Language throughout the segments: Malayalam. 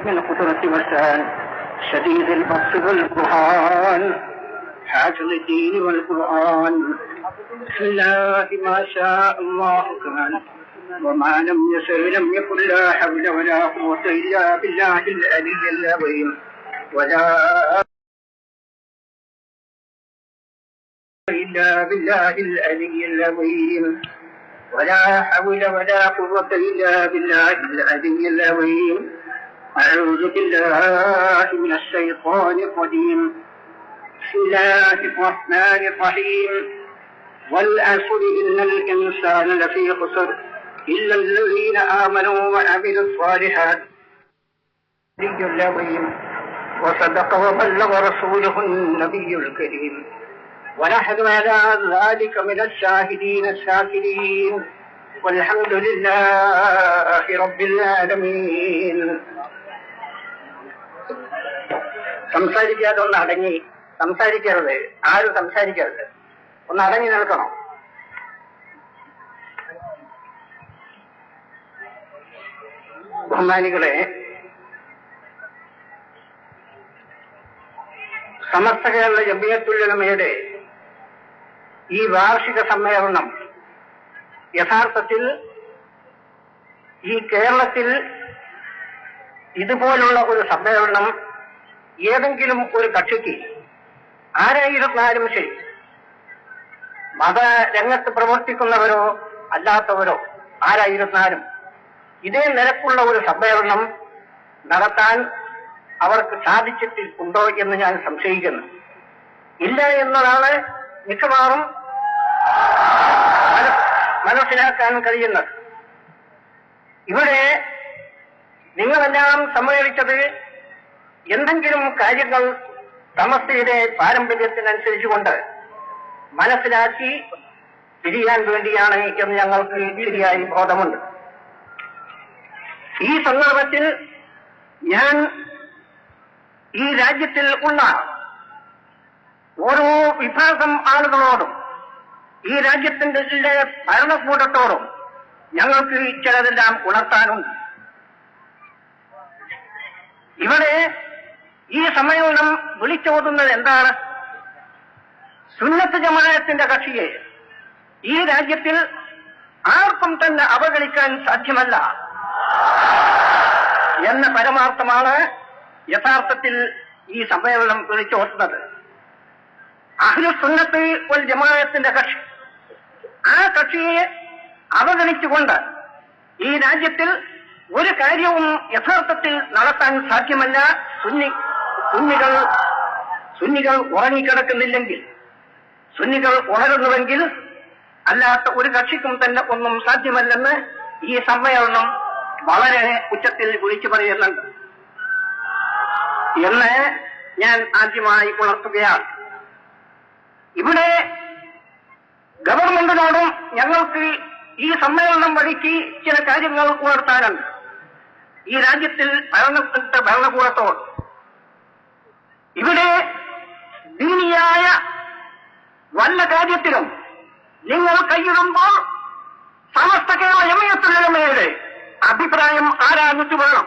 عظيم القدرة والشان شديد البطش والبرهان حافظ الدين والقرآن بسم الله ما شاء الله كان وما لم يشأ لم يكن لا حول ولا قوة إلا بالله العلي العظيم ولا إلا بالله العلي العظيم ولا حول ولا قوة إلا بالله العلي العظيم أعوذ بالله من الشيطان الرجيم بسم الله الرحمن الرحيم والعصر إن الإنسان لفي خسر إلا الذين آمنوا وعملوا الصالحات العظيم وصدق وبلغ رسوله النبي الكريم ونحن على ذلك من الشاهدين الشاكرين والحمد لله رب العالمين. സംസാരിക്കാതെ ഒന്ന് അടങ്ങി സംസാരിക്കരുത്, ആരും സംസാരിക്കരുത്, ഒന്ന് അടങ്ങി നിൽക്കണം. ബഹുമാനികളെ, സമസ്ത കേരള ജമിയത്തുൽ ഉലമയുടെ ഈ വാർഷിക സമ്മേളനം യഥാർത്ഥത്തിൽ ഈ കേരളത്തിൽ ഇതുപോലുള്ള ഒരു സമ്മേളനം ഏതെങ്കിലും ഒരു കക്ഷിക്ക് ആരായിരുന്നാലും ശരി, മതരംഗത്ത് പ്രവർത്തിക്കുന്നവരോ അല്ലാത്തവരോ ആരായിരുന്നാലും ഇതേ നിരക്കുള്ള ഒരു സമ്മേളനം നടത്താൻ അവർക്ക് സാധിച്ചിട്ടുണ്ടോ എന്ന് ഞാൻ സംശയിക്കുന്നു. ഇല്ല എന്നതാണ് മിക്കവാറും മനസ്സിലാക്കാൻ കഴിയുന്നത്. ഇവിടെ നിങ്ങളെല്ലാം സമ്മേളിച്ചത് എന്തെങ്കിലും കാര്യങ്ങൾ സമസ്തയുടെ പാരമ്പര്യത്തിനനുസരിച്ചുകൊണ്ട് മനസ്സിലാക്കി തിരിയാൻ വേണ്ടിയാണ് എന്ന് ഞങ്ങൾക്ക് ശരിയായി ബോധമുണ്ട്. ഈ സന്ദർഭത്തിൽ ഞാൻ ഈ രാജ്യത്തിൽ ഉള്ള ഓരോ വിഭാഗം ആളുകളോടും ഈ രാജ്യത്തിന്റെ ഭരണകൂടത്തോടും ഞങ്ങൾക്ക് ചിലതെല്ലാം ഉണർത്താനുണ്ട്. ഇവിടെ ഈ സമ്മേളനം വിളിച്ചോതുന്നത് എന്താണ്? സുന്നത്ത് ജമാഅത്തിന്റെ കക്ഷിയെ ഈ രാജ്യത്തിൽ ആർക്കും തന്നെ അവഗണിക്കാൻ സാധ്യമല്ല എന്ന പരമാർത്ഥമാണ് യഥാർത്ഥത്തിൽ ഈ സമ്മേളനം വിളിച്ചോട്ടുന്നത്. അഹ്ലുസുന്നത്ത് വൽ ജമാഅത്തിന്റെ കക്ഷി, ആ കക്ഷിയെ അവഗണിച്ചുകൊണ്ട് ഈ രാജ്യത്തിൽ ഒരു കാര്യവും യഥാർത്ഥത്തിൽ നടത്താൻ സാധ്യമല്ല. സുന്നികൾ ഉറങ്ങിക്കിടക്കുന്നില്ലെങ്കിൽ, സുന്നികൾ ഉണരുന്നുവെങ്കിൽ അല്ലാത്ത ഒരു കക്ഷിക്കും തന്നെ ഒന്നും സാധ്യമല്ലെന്ന് ഈ സമ്മേളനം വളരെ ഉച്ചത്തിൽ വിളിച്ചു പറയുന്നുണ്ട് എന്ന് ഞാൻ ആദ്യമായി ഉണർത്തുകയാണ്. ഇവിടെ ഗവൺമെന്റിനോടും ഞങ്ങൾക്ക് ഈ സമ്മേളനം വഴിക്ക് ചില കാര്യങ്ങൾ ഉണർത്താനുണ്ട്. ഈ രാജ്യത്തിൽ ഭരണകൂടത്തോട് ഇവിടെ ദീനിയായ വല്ല കാര്യത്തിലും നിങ്ങൾ കൈയിടുമ്പോൾ സമസ്ത കേരള ജമിയത്തുൽ ഉലമയുടെ അഭിപ്രായം ആരാഞ്ഞിട്ട് വേണം.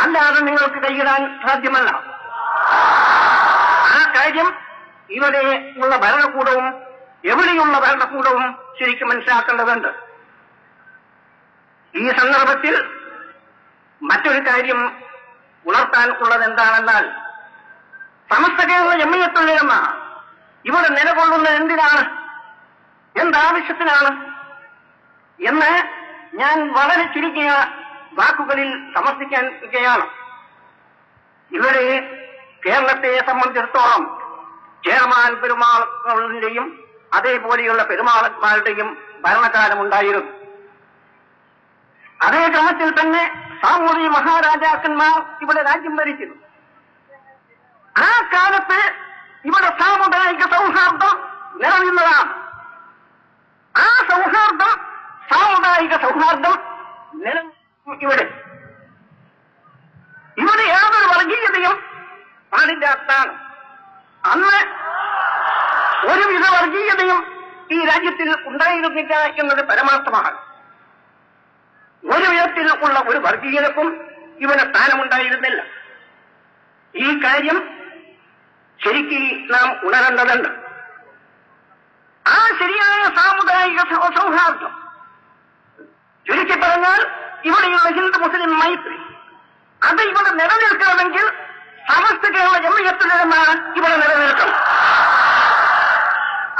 അല്ലാതെ നിങ്ങൾക്ക് കൈയിടാൻ സാധ്യമല്ല. ആ കാര്യം ഇവിടെ ഉള്ള ഭരണകൂടവും എവിടെയുള്ള ഭരണകൂടവും ശരിക്കും മനസ്സിലാക്കേണ്ടതുണ്ട്. ഈ സന്ദർഭത്തിൽ മറ്റൊരു കാര്യം ഉണർത്താൻ ഉള്ളത് എന്താണെന്നാൽ, സമസ്ത കേരള ജമിയത്തുൽ ഉലമ ഇവിടെ നിലകൊള്ളുന്നത് എന്തിനാണ്, എന്താവശ്യത്തിനാണ് എന്ന് ഞാൻ വളരെ ചുരുക്കിയ വാക്കുകളിൽ സമർത്ഥിക്കുകയാണ്. ഇവിടെ കേരളത്തെ സംബന്ധിച്ചിടത്തോളം ചെയർമാൻ പെരുമാളുടെയും അതേപോലെയുള്ള പെരുമാളന്മാരുടെയും ഭരണകാലമുണ്ടായിരുന്നു. അതേ ക്രമത്തിൽ തന്നെ സാമൂതിരി മഹാരാജാക്കന്മാർ ഇവിടെ രാജ്യം ഭരിച്ചിരുന്നു. ആ കാലത്ത് ഇവിടെ സാമുദായിക സൗഹാർദ്ദം നിലനിന്നതാണ്. ആ സാമുദായിക സൗഹാർദ്ദം ഇവിടെ യാതൊരു വർഗീയതയും പാടില്ലാത്തതാണ്. അന്ന് ഒരുവിധ വർഗീയതയും ഈ രാജ്യത്തിൽ ഉണ്ടായിരുന്നില്ല എന്നത് പരമാർത്ഥമാണ്. ഒരു വിധത്തിൽ രാജ്യത്തിൽ ഉള്ള ഒരു വർഗീയതക്കും ഇവിടെ സ്ഥാനമുണ്ടായിരുന്നില്ല. ഈ കാര്യം ശരിക്കും നാം ഉണരേണ്ടതുണ്ട്. ആ ശരിയായ സാമുദായിക സൗഹാർദ്ദം, ചുരുക്കി പറഞ്ഞാൽ ഇവിടെയുള്ള ഹിന്ദു മുസ്ലിം മൈത്രി, അത് ഇവിടെ നിലനിൽക്കണമെങ്കിൽ സമസ്ത കേരള ജംഇയ്യത്തുലമ ഇവിടെ നിലനിൽക്കണം.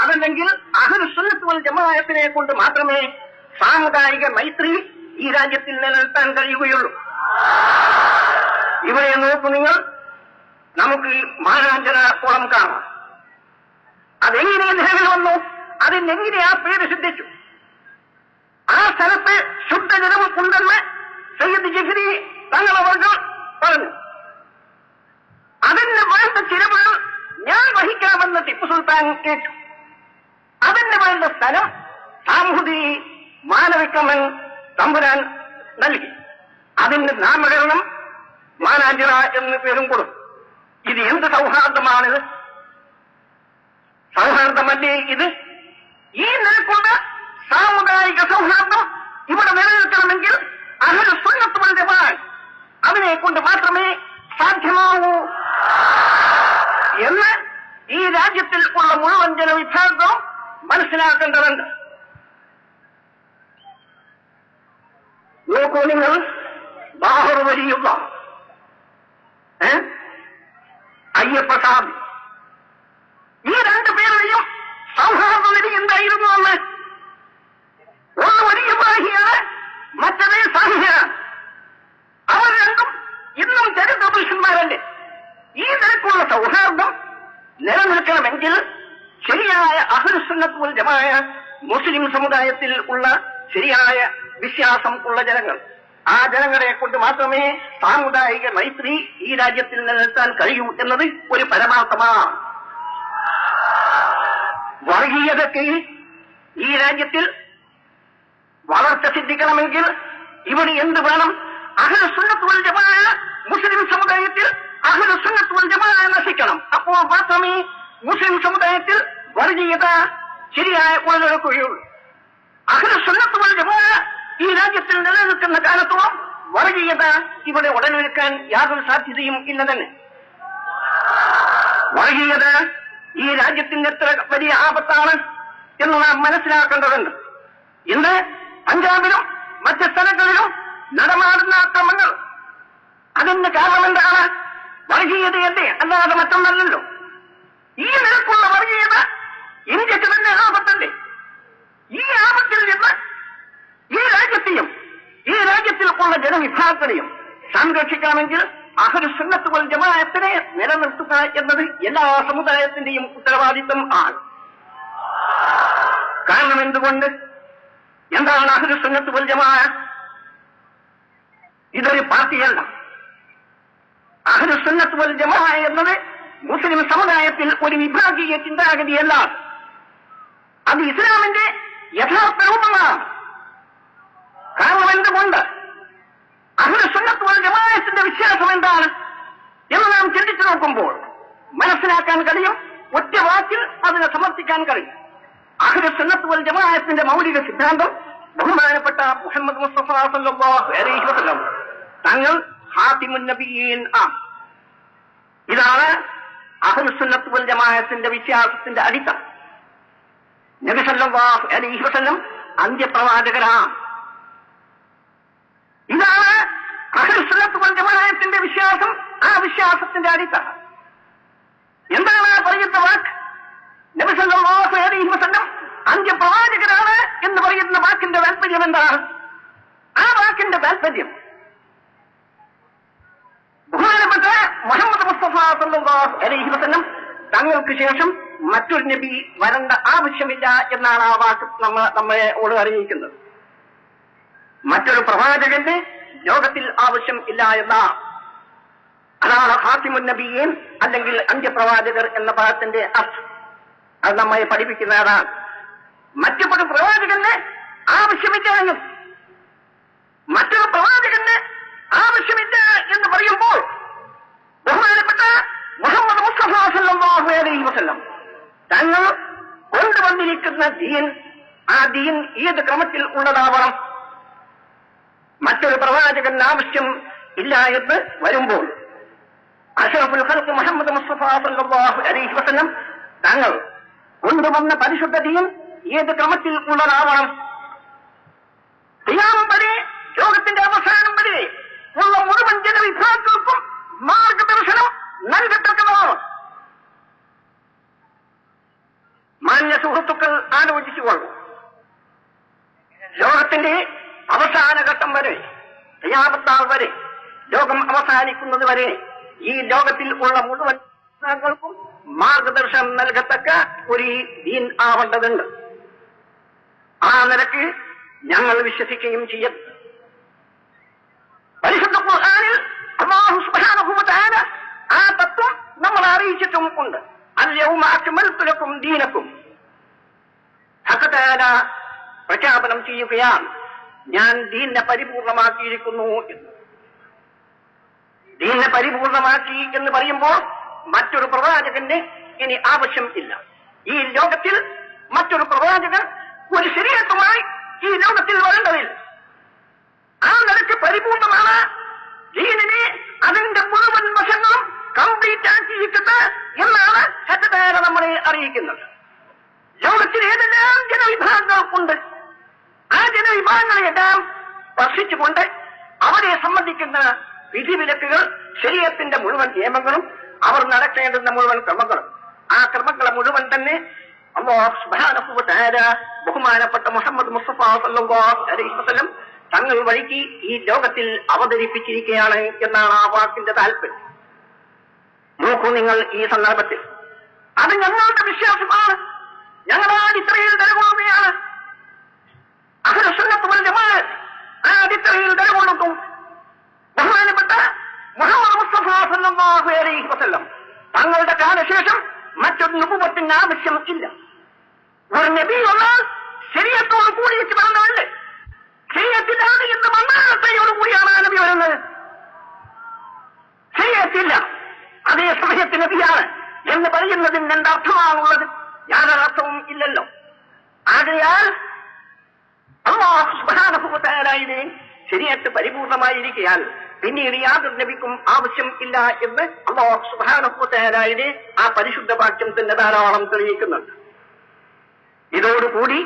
അതല്ലെങ്കിൽ അഹ്ലുസ് സുന്നത്ത് വൽ ജമാഅത്തിനെ കൊണ്ട് മാത്രമേ സാമുദായിക മൈത്രി ഈ രാജ്യത്തിൽ നിലനിർത്താൻ കഴിയുകയുള്ളൂ. ഇവിടെ നോക്കൂ നിങ്ങൾ, നമുക്ക് മാനാഞ്ചന കുളം കാണാം. അതെങ്ങനെ നിലവിൽ വന്നു? അതിനെങ്ങനെ ആ പേര് സിദ്ധിച്ചു? ആ സ്ഥലത്ത് ശുദ്ധജലം ഉണ്ടെന്ന് സയ്യിദ് ജിഫ്രി തങ്ങളവർകൾ പറഞ്ഞു. അതിന് വേണ്ട ചിലവുകൾ ഞാൻ വഹിക്കാമെന്ന് ടിപ്പു സുൽത്താൻ കേട്ടു. അതിന് വേണ്ട സ്ഥലം സാമൂഹി മാനവികമൻ തമ്പുരാൻ നൽകി. അതിന്റെ നാമകരണം മാനാഞ്ചിറ എന്ന് പേരും കൊടുത്തു. ഇത് എന്ത് സൗഹാർദ്ദമാണിത്? സൗഹാർദ്ദമല്ലേ ഇത്? ഈ നിലക്കുള്ള സാമുദായിക സൗഹാർദ്ദം ഇവിടെ നിലനിൽക്കണമെങ്കിൽ അഹ്ലുസ് സുന്നത്ത് വൽ ജമാഅത്ത് അതിനെ കൊണ്ട് മാത്രമേ സാധ്യമാവൂ എന്ന് ഈ രാജ്യത്തിൽ ഉള്ള മുഴുവൻ ജനവിഭാഗവും മനസ്സിലാക്കേണ്ടതുണ്ട്. നോക്കൂ നിങ്ങൾ, ബാഹർ വലിയുള്ള അയ്യപ്പസ്വാമി, ഈ രണ്ടുപേരുടെയും സൗഹാർദ്ദ നിധി എന്തായിരുന്നു എന്ന്? ഒന്ന് വലിയ ബാഹിയാണ്, മറ്റതേ സാഹിയാണ്. അവർ രണ്ടും ഇന്നും ചരിത്ര പുരുഷന്മാരല്ലേ. ഈ നിലക്കുള്ള സൗഹാർദ്ദം നിലനിൽക്കണമെങ്കിൽ ശരിയായ അഹ്ലുസ് സുന്നത്ത് വൽ ജമാഅത്ത് മുസ്ലിം സമുദായത്തിൽ ഉള്ള ശരിയായ വിശ്വാസം ഉള്ള ജനങ്ങൾ, ആ ജനങ്ങളെ കൊണ്ട് മാത്രമേ സാമുദായിക മൈത്രി ഈ രാജ്യത്തിൽ നിലനിർത്താൻ കഴിയൂ എന്നത് ഒരു പരമാർത്ഥമാണ്. വർഗീയതയ്ക്ക് ഈ രാജ്യത്തിൽ വളർച്ച സിദ്ധിക്കണമെങ്കിൽ ഇവിടെ എന്ത് വേണം? അഹ്ലുസ് സുന്നത്ത് വൽ ജമാഅത്ത് മുസ്ലിം സമുദായത്തിൽ അഹ്ലുസ് സുന്നത്ത് വൽ ജമാഅത്ത് നശിക്കണം. അപ്പോൾ മാത്രമേ മുസ്ലിം സമുദായത്തിൽ വർഗീയത ശരിയായ ഉടലെടുക്കുകയുള്ളൂ. അഹ്ലുസ് സുന്നത്ത് വൽ ജമാഅത്ത് ഈ രാജ്യത്തിൽ നിലനിൽക്കുന്ന കാലത്തോളം വർഗീയത ഇവിടെ ഉടലെടുക്കാൻ യാതൊരു സാധ്യതയും ഇല്ല തന്നെ. വർഗീയത ഈ രാജ്യത്തിന്റെ എത്ര വലിയ ആപത്താണ് എന്ന് നാം മനസ്സിലാക്കേണ്ടതുണ്ട്. ഇന്ന് പഞ്ചാബിലും മറ്റ് സ്ഥലങ്ങളിലും നടമാടുന്ന അക്രമങ്ങൾ, അതിന് കാരണം എന്താണ്? വർഗീയതയല്ലേ, അല്ലാതെ മറ്റൊന്നല്ലല്ലോ. ഈ നിലക്കുള്ള വർഗീയത ഇന്ത്യക്ക് തന്നെ ആപത്തല്ലേ. ഈ ആപത്തിൽ നിന്ന് ഈ രാജ്യത്തെയും ഈ രാജ്യത്തിൽ ഉള്ള ജനവിഭാഗത്തെയും സംരക്ഷിക്കണമെങ്കിൽ അഹ്ലുസ് സുന്നത്ത് വൽ ജമാഅത്തിനെ നിലനിർത്തുക എന്നത് എല്ലാ സമുദായത്തിന്റെയും ഉത്തരവാദിത്വം ആണ്. കാരണം എന്തുകൊണ്ട്? എന്താണ് അഹ്ലുസ് സുന്നത്ത് വൽ ജമാഅത്ത്? ഇതൊരു പാർട്ടിയല്ല. അഹ്ലുസ് സുന്നത്ത് വൽ ജമാഅത്ത് എന്നത് മുസ്ലിം സമുദായത്തിൽ ഒരു വിഭാഗീയ ചിന്താഗതിയല്ല. അത് ഇസ്ലാമിന്റെ യഥാർത്ഥ രൂപമാണ്. കാരണം എന്തുകൊണ്ട്? അഹ്ലുസ് സുന്നത്ത് വൽ ജമാഅത്തിന്റെ വിശ്വാസം എന്താണ് എന്ന് നാം ചിന്തിച്ചു നോക്കുമ്പോൾ മനസ്സിലാക്കാൻ കഴിയും. ഒറ്റ വാക്കിൽ അതിനെ സമർത്ഥിക്കാൻ കഴിയും. അഹ്ലുസ് സുന്നത്ത് വൽ ജമാഅത്തിന്റെ മൗലിക സിദ്ധാന്തം ബഹുമാനപ്പെട്ട മുഹമ്മദ് മുസ്തഫ സല്ലല്ലാഹു അലൈഹി വസല്ലം തങ്ങൾ ഖാതിമുൻ നബിയീൻ ആണ്. ഇതാണ് അഹ്ലുസ് സുന്നത്ത് വൽ ജമാഅത്തിന്റെ വിശ്വാസത്തിന്റെ അടിത്തറ. നബി സല്ലല്ലാഹു അലൈഹി വസല്ലം അന്ത്യപ്രവാചകരാണ്. ഇതാണ് അഹ്ലുസ് സുന്നത്ത് വൽ ജമാഅത്തിന്റെ വിശ്വാസം. ആ വിശ്വാസത്തിന്റെ അടിത്തറ എന്താണ്? പറയുന്ന വാക്ക് നബി സല്ലല്ലാഹു അലൈഹി വസല്ലം അന്ത്യപ്രവാചകരാണ് എന്ന് പറയുന്ന വാക്കിന്റെ താല്പര്യം എന്താണ്? ആ വാക്കിന്റെ താല്പര്യം ബഹുമാനപ്പെട്ട മുഹമ്മദ് മുസ്തഫ സല്ലല്ലാഹു അലൈഹി വസല്ലം തങ്ങൾക്ക് ശേഷം മറ്റൊരു നബി വരേണ്ട ആവശ്യമില്ല എന്നാണ് ആ വാക്ക് നമ്മളോട് അറിയിക്കുന്നത്. മറ്റൊരു പ്രവാചകന്റെ ലോകത്തിൽ ആവശ്യം ഇല്ല എന്ന, അതാണ് ഖാതിമുൻ നബിയീൻ അല്ലെങ്കിൽ അന്ത്യപ്രവാചകർ എന്ന പദത്തിന്റെ അർത്ഥം. അത് നമ്മെ പഠിപ്പിക്കുന്നതാണ്. മറ്റൊരു പ്രവാചകന് ആവശ്യമില്ല എന്നും മറ്റൊരു പ്രവാചകന് ആവശ്യമില്ല എന്ന് പറയുമ്പോൾ ബഹുമാനപ്പെട്ട മുഹമ്മദ് മുസ്തഫ സല്ലല്ലാഹു അലൈഹി വസല്ലം തങ്ങൾ കൊണ്ടുവന്നിരിക്കുന്ന ദീൻ, ആ ദീൻ ഏത് ക്രമത്തിൽ ഉള്ളതാവണം? മറ്റൊരു മറ്റൊരു പ്രവാചകൻ ആവശ്യം ഇല്ല എന്ന് വരുമ്പോൾ അഷ്റഫുൽ ഖൽഖ് മുഹമ്മദ് മുസ്തഫ സല്ലല്ലാഹു അലൈഹി വസല്ലം തങ്ങൾ കൊണ്ടുവന്ന പരിശുദ്ധ ദീൻ ഏത് ക്രമത്തിൽ ഉള്ളതാവണം? ഖിയാമം വരെ, ലോകത്തിന്റെ അവസാനം വരെ ഉള്ള മുഴുവൻ ജനവിഭാഗങ്ങൾക്കും മാർഗദർശനം നൽകത്തക്കതാണ്. മാന്യ സുഹൃത്തുക്കൾ ആലോചിച്ചുകൊള്ളു. ലോകത്തിന്റെ അവസാന ഘട്ടം വരെ, ഖിയാമത്ത് വരെ, ലോകം അവസാനിക്കുന്നത് വരെ ഈ ലോകത്തിൽ ഉള്ള മുഴുവൻ വിഭാഗങ്ങൾക്കും മാർഗദർശനം നൽകത്തക്ക ഒരു ദീൻ ആവേണ്ടതുണ്ട്. ആ നിലയ്ക്ക് ഞങ്ങൾ വിശ്വസിക്കുകയും ചെയ്യും. പരിശുദ്ധ ഖുർആനിൽ അല്ലാഹു സുബ്ഹാനഹു വ തആല ആ തത്വം നമ്മളെ അറിയിച്ചിട്ടും ഉണ്ട്. അൽയൗമ അക്മൽതു ലക്കും ദീനക്കും. ഹഖ് തആല പ്രഖ്യാപനം ചെയ്യുകയാണ്, ഞാൻ ദീനിനെ പരിപൂർണമാക്കിയിരിക്കുന്നു എന്ന്. ദീനിനെ പരിപൂർണമാക്കി എന്ന് പറയുമ്പോൾ മറ്റൊരു പ്രവാചകന്റെ ഇനി ആവശ്യം ഇല്ല. ഈ ലോകത്തിൽ മറ്റൊരു പ്രവാചകൻ ഒരു ശരീഅത്തുമായി ഈ ലോകത്തിൽ വരേണ്ടതില്ല. ആ നിലയ്ക്ക് പരിപൂർണമാണ് ദീനിനെ, അതിന്റെ മുഴുവൻ വശങ്ങളും കംപ്ലീറ്റ് ആക്കിയിരിക്കുന്നത് എന്നാണ് ഹജ്ജ് നമ്മളെ അറിയിക്കുന്നത്. ലോകത്തിൽ ഏതെല്ലാം ജനവിഭാഗങ്ങൾക്കുണ്ട്, ആ ജനവിഭാഗങ്ങളെല്ലാം സ്പർശിച്ചുകൊണ്ട് അവരെ സംബന്ധിക്കുന്ന വിധിവിലക്കുകൾ, ശരീഅത്തിന്റെ മുഴുവൻ നിയമങ്ങളും, അവർ നടക്കേണ്ടുന്ന മുഴുവൻ ക്രമങ്ങളും, ആ ക്രമങ്ങളെ മുഴുവൻ തന്നെ അല്ലാഹു സുബ്ഹാനഹു വ തആല ബഹുമാനപ്പെട്ട മുഹമ്മദ് മുസ്തഫ സല്ലല്ലാഹു അലൈഹി വസല്ലം തങ്ങൾ വഴിക്ക് ഈ ലോകത്തിൽ അവതരിപ്പിച്ചിരിക്കുകയാണ് എന്നാണ് ആ വാക്കിന്റെ താല്പര്യം. നോക്കൂ നിങ്ങൾ ഈ സന്ദർഭത്തിൽ, അത് ഞങ്ങളുടെ വിശ്വാസമാണ്. ഞങ്ങൾ ആ അടിത്തറയിൽ നിലകൊള്ളുകയാണ്. അഹ്ലുസുന്നത്ത് വൽ ജമാഅത്ത് ആ അടിത്തറയിൽ നിലകൊള്ളുന്നു. ബഹുമാനപ്പെട്ട മുഹമ്മദ് മുസ്തഫ സല്ലല്ലാഹു അലൈഹി വസല്ലം തങ്ങളുടെ കാലശേഷം മറ്റൊരു നബുവത്തിന് ആവശ്യം ഇല്ല. ഒരു നബി വന്നാൽ ശരീഅത്തോട് കൂടിയിട്ട് വന്നതല്ലേ? ശരീഅത്തിലാണ് എന്ന് മണ്ണാകത്തയോട് കൂടിയാണ് ആ നബി വരുന്നത്. ശരീഅത്തില്ല, അതേ സമയത്ത് നബിയാണ് എന്ന് പറയുന്നതിന് എന്തർത്ഥമാണുള്ളത്? യാതൊരർത്ഥവും ഇല്ലല്ലോ. ആകയാൽ അല്ലാഹു സുബ്ഹാനഹു വ തആലയുടെ ശരീഅത്ത് പരിപൂർണമായിരിക്കയാൽ പിന്നീട് യാതൊരു നബിക്കും ആവശ്യം ഇല്ല എന്ന് അല്ലാഹു സുബ്ഹാനഹു വ തആലയുടെ ആ പരിശുദ്ധ വാക്യം തന്നെ ധാരാളം തെളിയിക്കുന്നുണ്ട്. ഇതോടുകൂടി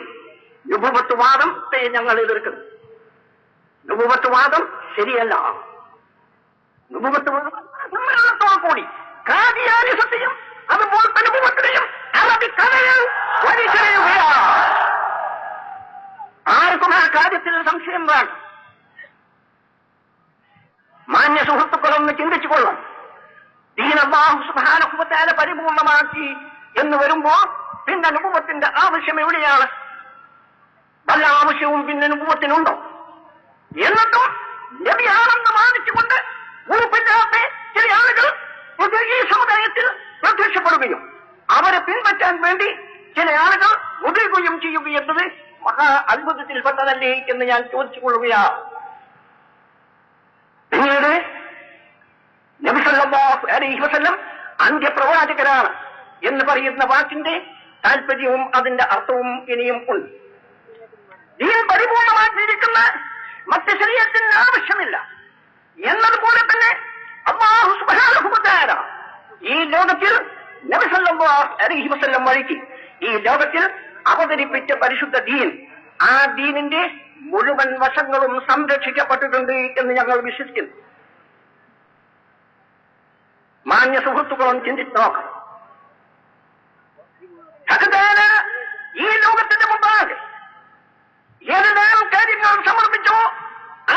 നുബുവത്വവാദത്തെ ഞങ്ങൾ എതിർക്കുന്നു. നുബുവത്വവാദം ശരിയല്ല. നുബുവത്വവാദത്തോടുകൂടി കാദിയാനിസത്തെയും അതുപോലത്തെ നുബുവത്തിനെയും അറബിക്കഥയിൽ വലിച്ചെറിയുകയാണ്. ആർക്കും ആ കാര്യത്തിൽ സംശയം വേണം. മാന്യ സുഹൃത്തുക്കളൊന്ന് ചിന്തിച്ചുകൊള്ളാം. ദീൻ അല്ലാഹു സുബ്ഹാനഹു വ തആല പരിപൂർണമാക്കി എന്ന് വരുമ്പോൾ പിന്നെ നുബുവത്തിന്റെ ആവശ്യം എവിടെയാണ്? വല്ല ആവശ്യവും പിന്നെ നുബുവത്തിനുണ്ടോ? എന്നിട്ടും നബിയാണെന്ന് വാദിച്ചുകൊണ്ട് ഉറപ്പില്ലാത്ത ചില ആളുകൾ ഈ സമുദായത്തിൽ പ്രത്യക്ഷപ്പെടുകയും അവരെ പിൻപറ്റാൻ വേണ്ടി ചില ആളുകൾ ഉദയുകയും ചെയ്യുകയെന്നത് മഹാ അത്ഭുതത്തിൽപ്പെട്ടതല്ലേ എന്ന് ഞാൻ ചോദിച്ചുകൊള്ളുകയാണ്. പിന്നീട് നബി സല്ലല്ലാഹു അലൈഹി വസല്ലം അന്ത്യപ്രവാചകനാണ് എന്ന് പറയുന്ന വാക്കിന്റെ താല്പര്യവും അതിന്റെ അർത്ഥവും ഇനിയും ഉണ്ട്. ദീൻ പരിപൂർണമാക്കിയിരിക്കുന്ന മറ്റ് ശരീഅത്തിന് ആവശ്യമില്ല എന്നതുപോലെ തന്നെ അല്ലാഹു സുബ്ഹാനഹു വ തആല ഈ ലോകത്തിൽ നബി സല്ലല്ലാഹു അലൈഹി വസല്ലം വഴിക്ക് ഈ ലോകത്തിൽ അവതരിപ്പിച്ച പരിശുദ്ധ ദീൻ, ആ ദീനിന്റെ മുഴുവൻ വശങ്ങളും സംരക്ഷിക്കപ്പെട്ടിട്ടുണ്ട് എന്ന് ഞങ്ങൾ വിശ്വസിക്കുന്നു. മാന്യ സുഹൃത്തുക്കളും ചിന്തിച്ചു നോക്കാം. ഹഖ് ഈ ലോകത്തിന്റെ മുമ്പാകെ ഏതെല്ലാം കാര്യങ്ങൾ സമർപ്പിച്ചോ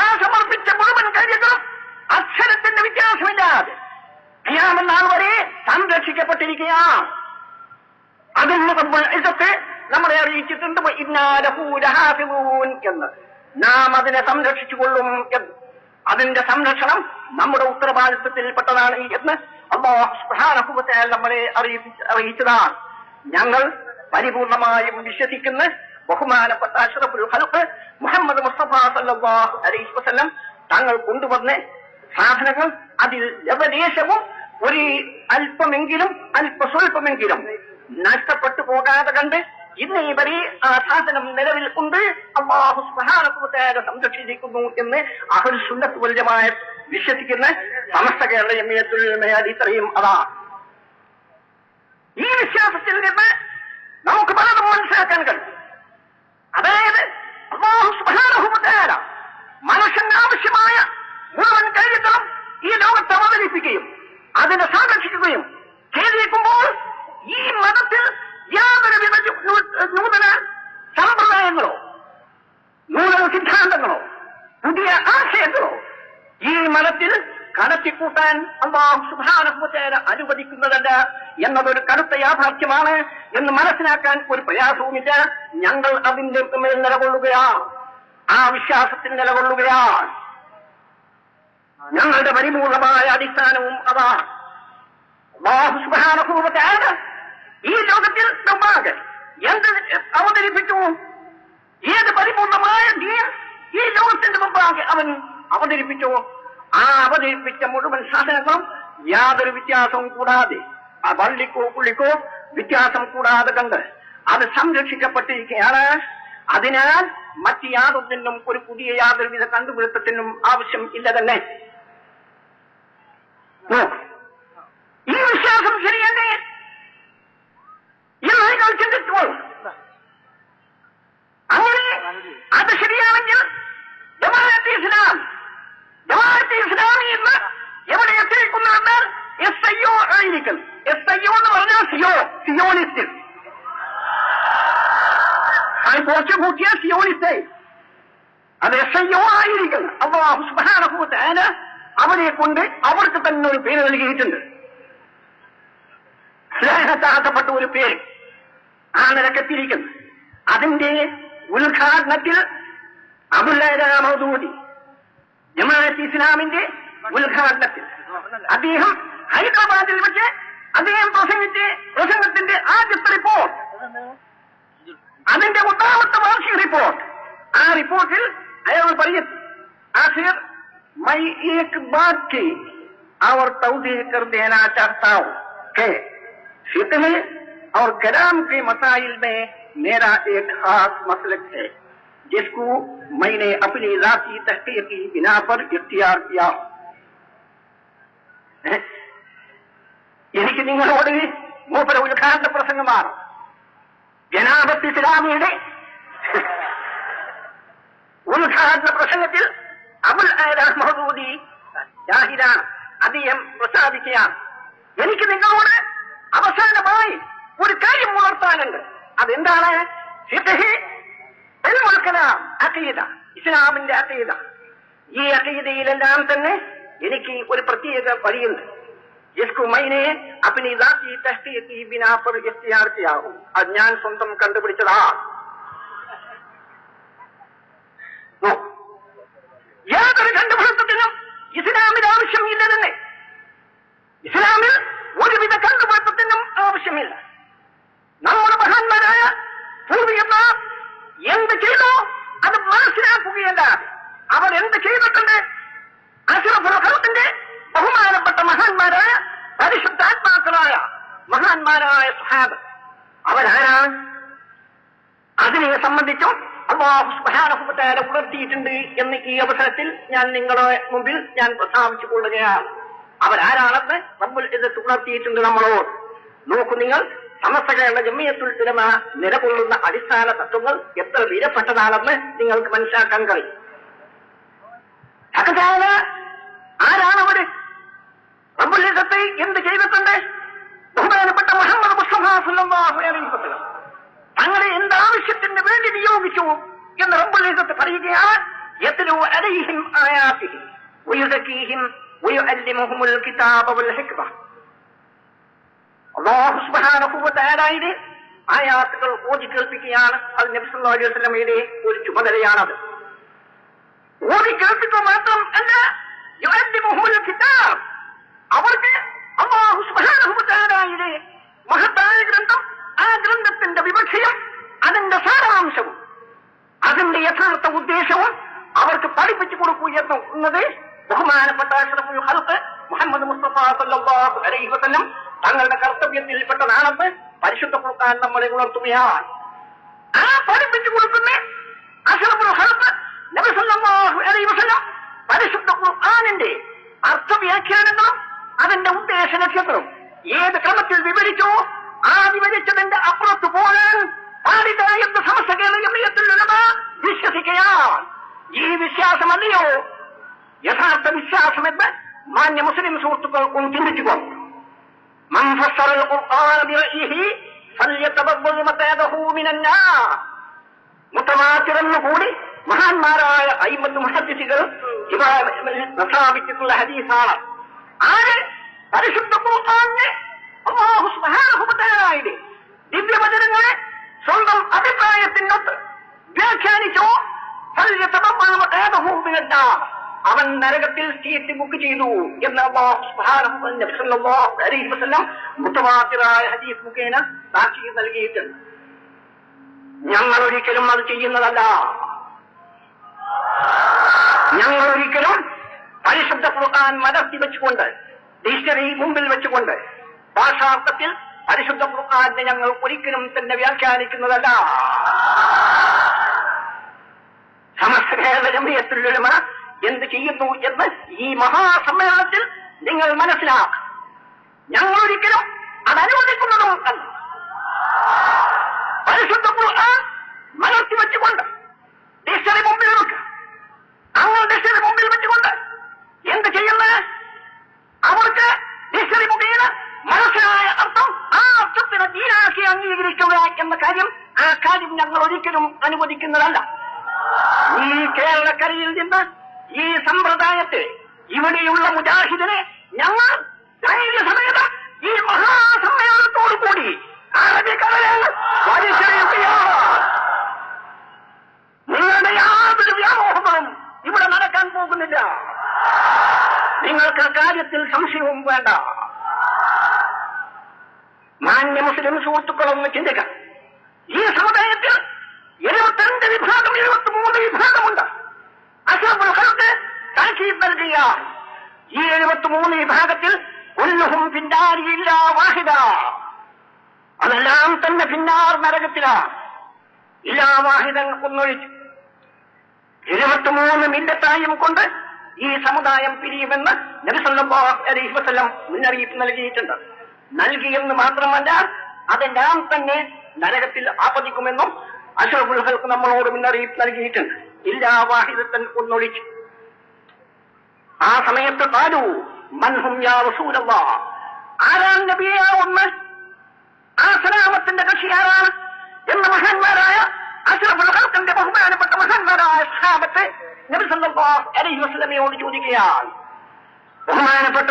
ആ സമർപ്പിച്ച മുഴുവൻ കാര്യങ്ങളും അക്ഷരത്തിന്റെ വ്യത്യാസമില്ലാതെ ഖിയാമത്ത് നാൾ വരെ സംരക്ഷിക്കപ്പെട്ടിരിക്കുകയാണ്. അതിൽ റബ്ബുൽ ഇസ്സത്ത് നമ്മളെ അറിയിച്ചിട്ടുണ്ട് ഇന്നാ ലഹു ലഹാഫിളൂൻ എന്ന്. നാം അതിനെ സംരക്ഷിച്ചുകൊള്ളും എന്ന്. അതിന്റെ സംരക്ഷണം നമ്മുടെ ഉത്തരവാദിത്വത്തിൽപ്പെട്ടതാണ് എന്ന് അല്ലാഹു സുബ്ഹാനഹു വ തആല നമ്മളെ അറിയിച്ചതാണ്. ഞങ്ങൾ പരിപൂർണമായും വിശ്വസിക്കുന്ന ബഹുമാനപ്പെട്ട അഷ്റഫുൽ ഖൽഖ് മുഹമ്മദ് മുസ്തഫ സല്ലല്ലാഹു അലൈഹി വസല്ലം തങ്ങൾ കൊണ്ടുവന്ന സാധനങ്ങൾ അതിൽ ലവലേശവും ഒരു അല്പമെങ്കിലും സ്വല്പമെങ്കിലും നഷ്ടപ്പെട്ടു പോകാതെ കണ്ട് ഇന്ന് ഈ സാധനം നിലവിൽ ഉണ്ട്. അല്ലാഹു സുബ്ഹാനഹു വ തആല സംരക്ഷിച്ചിരിക്കുന്നു എന്ന് അഹ്ലു സുന്നത്ത് വൽ ജമാഅത്ത് വിശ്വസിക്കുന്ന സമസ്ത കേരള ജമിയത്തുൽ ഉലമ ഇത്രയും അതാണ്. ഈ വിശ്വാസത്തിൽ നിന്ന് നമുക്ക് പലതും മനസ്സിലാക്കാൻ കഴിയും. അതായത് അല്ലാഹു സുബ്ഹാനഹു വ തആല മനുഷ്യന് ആവശ്യമായ മുഴുവൻ കാര്യങ്ങളും ഈ ലോകത്ത് അവതരിപ്പിക്കുകയും അതിനെ സംരക്ഷിക്കുകയും ചെയ്തിരിക്കുമ്പോൾ ഈ മതത്തിൽ യാതൊരുവിധ നൂതന സമ്പ്രദായങ്ങളോ നൂതന സിദ്ധാന്തങ്ങളോ പുതിയ ആശയങ്ങളോ ഈ മതത്തിൽ കടത്തിക്കൂട്ടാൻ അല്ലാഹു സുബ്ഹാനഹു വ തആല അനുവദിക്കുന്നതല്ല എന്നതൊരു കടുത്ത യാഥാർത്ഥ്യമാണ് എന്ന് മനസ്സിലാക്കാൻ ഒരു പ്രയാസവുമില്ല. ഞങ്ങൾ അതിന്റെ മേൽ നിലകൊള്ളുകയാണ്, ആ വിശ്വാസത്തിൽ നിലകൊള്ളുകയാണ്. ഞങ്ങളുടെ പരിപൂർണമായ അടിസ്ഥാനവും അതാണ്. അല്ലാഹു സുബ്ഹാനഹു വ തആല ഈ ലോകത്തിൽ മുമ്പാകെ എന്ത് അവതരിപ്പിച്ചു, ഏത് പരിപൂർണമായ ദീൻ ഈ ലോകത്തിന്റെ മുമ്പാകെ അവൻ അവതരിപ്പിച്ചു, ആ അവതരിപ്പിച്ച മുഴുവൻ സാധനങ്ങളും യാതൊരു വ്യത്യാസവും കൂടാതെ, ആ വള്ളിക്കോ പുള്ളിക്കോ വ്യത്യാസം കൂടാതെ കണ്ട് അത് സംരക്ഷിക്കപ്പെട്ടിരിക്കുകയാണ്. അതിനാൽ മറ്റ് യാതൊന്നിനും ഒരു പുതിയ യാതൊരുവിധ കണ്ടുപിടുത്തത്തിനും ആവശ്യം ഇല്ല തന്നെ. ഈ വിശ്വാസം ശരിയല്ലേ എന്ന് നിങ്ങൾ ചിന്തിച്ചോളൂ. അങ്ങനെ അത് ശരിയാണെങ്കിൽ ജമാഅത്തെ ഇസ്ലാമി എന്ന് എവിടെ എത്തിയിരിക്കുന്നതെന്ന് SIO ആയിരിക്കും. SIO എന്ന് പറഞ്ഞാൽ സിയോണിസ്റ്റ്, പോസ്റ്റ് കൂട്ടിയ സിയോണിസ്റ്റ്, അത് SIO ആയിരിക്കും. അല്ലാഹു സുബ്ഹാനഹു വ തആല അവരെ കൊണ്ട് അവർക്ക് തന്നെ ഒരു പേര് നൽകിയിട്ടുണ്ട്, സ്നേഹത്താക്കപ്പെട്ട ഒരു പേര് ആ നിലക്കെത്തിയിരിക്കുന്നു. അതിന്റെ ഉദ്ഘാടനത്തിൽ അബ്ദുൽ മൗദൂദി ജമാഅത്തെ ഇസ്ലാമിന്റെ ഉദ്ഘാടനത്തിൽ അദ്ദേഹം ഹൈദരാബാദിൽ വെച്ച് അദ്ദേഹം പ്രസംഗത്തിന്റെ ആദ്യത്തെ റിപ്പോർട്ട്, അതിന്റെ 10ാമത്തെ വാർഷിക റിപ്പോർട്ട്, ആ റിപ്പോർട്ടിൽ അയാൾ പറയുന്നു, आखिर मैं एक बात की और तौजीह कर देना चाहता हूं कि फिक्र और कलाम के मसाइल में मेरा एक खास मसलक है जिसको मैंने अपनी ज़ाती तहक़ीक़ की बिना पर इख्तियार किया. എനിക്ക് നിങ്ങളോട് മൂപ്പര ഉദ്ഘാടന പ്രസംഗമാണ്. ജനാബത്ത് ഇസ്ലാമിയുടെ ഉദ്ഘാടന പ്രസംഗത്തിൽ അബുൽ മൗദൂദി ജാഹിദാണ്, അദ്ദേഹം പ്രസ്താവിക്കുകയാണ്, എനിക്ക് നിങ്ങളോട് അവസാനമായി ഒരു കാര്യം ഉണർത്താനുണ്ട്. അതെന്താണ്? അഖീദ, ഇസ്ലാമിന്റെ അഖീദ. ഈ അഖീദയിലെല്ലാം തന്നെ എനിക്ക് ഒരു പ്രത്യേക വഴിയുണ്ട്. जिसको मैंने अपनी ज़ाती तहक़ीक़ की बिना पर इख्तियार किया हूं. അത് ഞാൻ സ്വന്തം കണ്ടുപിടിച്ചതാ. യാതൊരു കണ്ടുപിടുത്തത്തിനും ഇസ്ലാമിൽ ആവശ്യമില്ല തന്നെ. ഇസ്ലാമിൽ ഒരുവിധ കണ്ടുപിടുത്തത്തിനും ആവശ്യമില്ല. നമ്മുടെ മഹാന്മാരായ പൂർവികന്മാർ എന്ത് ചെയ്തോ അത് മനസ്സിലാക്കുകയല്ലാതെ അവർ എന്ത് ചെയ്തിട്ടുണ്ട്. അഷ്റഫുൽ ഖൽഖിന്റെ ബഹുമാനപ്പെട്ട മഹാന്മാരായ പരിശുദ്ധാത്മാക്കളായ മഹാന്മാരായ സ്വഹാബ അവരാരാണ്? അതിനെ സംബന്ധിച്ചും അല്ലാഹു സുബ്ഹാനഹു വ തആല ഉണർത്തിയിട്ടുണ്ട് എന്ന് ഈ അവസരത്തിൽ ഞാൻ നിങ്ങളുടെ മുമ്പിൽ ഞാൻ പ്രസ്താവിച്ചു കൊള്ളുകയാണ്. അവരാരാണെന്ന് റബ്ബുൽ ഇസ്സത്ത് ഉണർത്തിയിട്ടുണ്ട് നമ്മളോട്. നോക്കൂ നിങ്ങൾ, സമസ്ത കേരള ജമിയത്തുൽ ഉലമ നിലകൊള്ളുന്ന അടിസ്ഥാന തത്വങ്ങൾ എത്ര വിലപ്പെട്ടതാണെന്ന് നിങ്ങൾക്ക് മനസ്സിലാക്കാൻ കഴിയും. ആരാണവര്? റബ്ബുൽ ഇസ്സത്ത് എന്ത് ചെയ്തിട്ടുണ്ട്? ബഹുമാനപ്പെട്ട മുഹമ്മദ് മുസ്തഫ സ്വല്ലല്ലാഹു അലൈഹി വസല്ലം തങ്ങളെ എന്താവശ്യത്തിന് വേണ്ടി നിയോഗിച്ചു എന്ന് റബ്ബുൽ ഇസ്സത്ത് പറയുകയാണ്. യത്ലു അലൈഹിം ആയാതിഹി വയുസക്കീഹിം വയുഅല്ലിമുഹുൽ കിതാബ വൽ ഹിക്മ. അല്ലാഹു സുബ്ഹാനഹു വ തആലയുടെ ആയാത്തുകൾ ഓതി കേൾപ്പിക്കുകയാണ്. അത് നബി സല്ലല്ലാഹു അലൈഹി വസല്ലമയുടെ ഒരു ചുമതലയാണത്. ഓതി കേൾപ്പിക്കുക മാത്രം അല്ല, യുഅല്ലിമുഹുൽ കിതാബ്, അവർക്ക് അല്ലാഹു സുബ്ഹാനഹു വ തആലയുടെ മഹത്തായ ഗ്രന്ഥം, ആ ഗ്രന്ഥത്തിന്റെ വിവക്ഷയും അതിന്റെ സാരാംശവും അതിന്റെ യഥാർത്ഥ ഉദ്ദേശവും അവർക്ക് പഠിപ്പിച്ചു കൊടുക്കൂ എന്നത് ബഹുമാനപ്പെട്ട അഷ്റഫുൽ ഖൽഖ് മുഹമ്മദ് മുസ്തഫ സല്ലല്ലാഹു അലൈഹി വസല്ലം തങ്ങളുടെ കർത്തവ്യത്തിൽപ്പെട്ടതാണെന്ന് പരിശുദ്ധ ഖുർആൻ നമ്മളെ ഉണർത്തുകയാണ്. ആ പഠിപ്പിച്ചു കൊടുക്കുന്ന അഷ്റഫുൽ ഖൽഖ് നബി സല്ലല്ലാഹു അലൈഹി വസല്ലം പരിശുദ്ധ ഖുർആനിന്റെ അർത്ഥവ്യാഖ്യാനങ്ങളും അതിന്റെ ഉദ്ദേശ ലക്ഷ്യങ്ങളും ഏത് ക്രമത്തിൽ വിവരിച്ചോ ആ വിവരിച്ചതിന്റെ അപ്പുറത്ത് പോകാൻ പാടില്ല എന്ന് സമസ്ത കേരള ജംഇയ്യത്തുൽ ഉലമ വിശ്വസിക്കുകയാണ്. ഈ വിശ്വാസമല്ലയോ യഥാർത്ഥ വിശ്വാസമെന്ന് മാന്യ മുസ്ലിം സുഹൃത്തുക്കൾക്കും ചിന്തിച്ചുകൊണ്ട് മൻ ഫസ്സറൽ ഖുർആന ബിറഅയിഹി ഫല്യതബവ്വഅ മഖഅദഹു മിനന്നാർ. മുതവാത്തിറെന്ന് കൂടി മഹാന്മാരായ അയിമ്മത്ത് മുഹദ്ദിസുകൾ സ്ഥാപിച്ചിട്ടുള്ള ഹദീസാണ്. ആര് പരിശുദ്ധ ഖുർആനെ അല്ലാഹു സുബ്ഹാനഹു വ തആലയുടെ ദിവ്യവചനങ്ങളെ സ്വന്തം അഭിപ്രായത്തിനൊത്ത് വ്യാഖ്യാനിച്ചോ അവൻ നരകത്തിൽ സീറ്റ് ബുക്ക് ചെയ്തു എന്ന് അല്ലാഹു സുബ്ഹാനഹു അലൈഹി വസല്ലം മുതവാത്തിറായ ഹദീസ് മുഖേന സാക്ഷി നൽകിയിട്ടുണ്ട്. ഞങ്ങൾ ഒരിക്കലും അത് ചെയ്യുന്നതല്ല. ഞങ്ങൾ ഒരിക്കലും പരിശുദ്ധ ഖുർആൻ മലർത്തി വെച്ചുകൊണ്ട് ഡിക്ഷണറി മുമ്പിൽ വെച്ചുകൊണ്ട് ഭാഷാർത്ഥത്തിൽ പരിശുദ്ധ ഖുർആനെ ഞങ്ങൾ ഒരിക്കലും തന്നെ വ്യാഖ്യാനിക്കുന്നതല്ല. സമസ്ത കേരള ജംഇയ്യത്തുൽ ഉലമ എന്ത് ചെയ്യുന്നു എന്ന് ഈ മഹാസമ്മേളനത്തിൽ നിങ്ങൾ മനസ്സിലാക്കുക. ഞങ്ങൾ ഒരിക്കലും അത് അനുവദിക്കുന്നതും അല്ല. പരിശുദ്ധ ഖുർആൻ മലർത്തി വെച്ചുകൊണ്ട് ഡിക്ഷണറി മുമ്പിൽ വെക്കുക. അങ്ങനെ ഡിക്ഷണറി മുമ്പിൽ വെച്ചുകൊണ്ട് എന്ത് ചെയ്യുന്നത്? അവർക്ക് ഡിക്ഷണറി മുഖേന മനസ്സിലായ അർത്ഥം ആ അർത്ഥത്തിന് ദീനാക്കി അംഗീകരിക്കുക എന്ന കാര്യം, ആ കാര്യം ഞങ്ങൾ ഒരിക്കലും അനുവദിക്കുന്നതല്ല. ഈ കേരളക്കരയിൽ നിന്ന് ഈ സമ്പ്രദായത്തെ ഇവിടെയുള്ള മുജാഹിദിനെ ഞങ്ങൾ ധൈര്യസമേതം ഈ മഹാസമ്മേളനത്തോടു കൂടി അറബിക്കടലിൽ വലിച്ചെറിയുകയാണ്. നിങ്ങളുടെ യാതൊരു വ്യാമോഹങ്ങളും ഇവിടെ നടക്കാൻ പോകുന്നില്ല. നിങ്ങൾക്ക് കാര്യത്തിൽ സംശയവും വേണ്ട. മാന്യ മുസ്ലിം സുഹൃത്തുക്കളൊന്ന് ചിന്തിക്കാം. ഈ സമുദായത്തിൽ 72 വിഭാഗം 73 വിഭാഗമുണ്ട്. അഷ്റഫുൽ ഖൽഖ് താക്കീത് നൽകിയ ഈ 73 വിഭാഗത്തിൽ കുല്ലുഹും ഫിന്നാരി ഇല്ലാ വാഹിദ, അതെല്ലാം തന്നെ ഫിന്നാർ നരകത്തിലാണ്. ഇല്ലാ വാഹിദൻ ഒന്നൊഴിച്ചു 73 മില്ലത്തായും കൊണ്ട് ഈ സമുദായം പിരിയുമെന്ന് നബി സല്ലല്ലാഹു അലൈഹി വസല്ലം മുന്നറിയിപ്പ് നൽകിയിട്ടുണ്ട്. നൽകിയെന്ന് മാത്രമല്ല, അതെല്ലാം തന്നെ നരകത്തിൽ ആപതിക്കുമെന്നും അഷ്റഫുൽ ഖൽഖ് നമ്മളോട് മുന്നറിയിപ്പ് നൽകിയിട്ടുണ്ട്. ഇല്ലാ വാഹിദത്തൻ ഒന്നൊഴിച്ചു. ആ സമയത്ത് ഖാലു മൻഹും യാ റസൂലല്ലാഹ്, ആരാണ് നബിയെ ഒന്ന്? ആ സലാമത്തിന്റെ കക്ഷി ആരാണ് എന്ന് മഹാന്മാരായ അഷ്റഫുൽ ഖൽഖിന്റെ ബഹുമാനപ്പെട്ട മഹാന്മാരായ സഹാബത്തെ നബി സല്ലല്ലാഹു അലൈഹി വസല്ലമയോട് ചോദിക്കുകയാണ്. ബഹുമാനപ്പെട്ട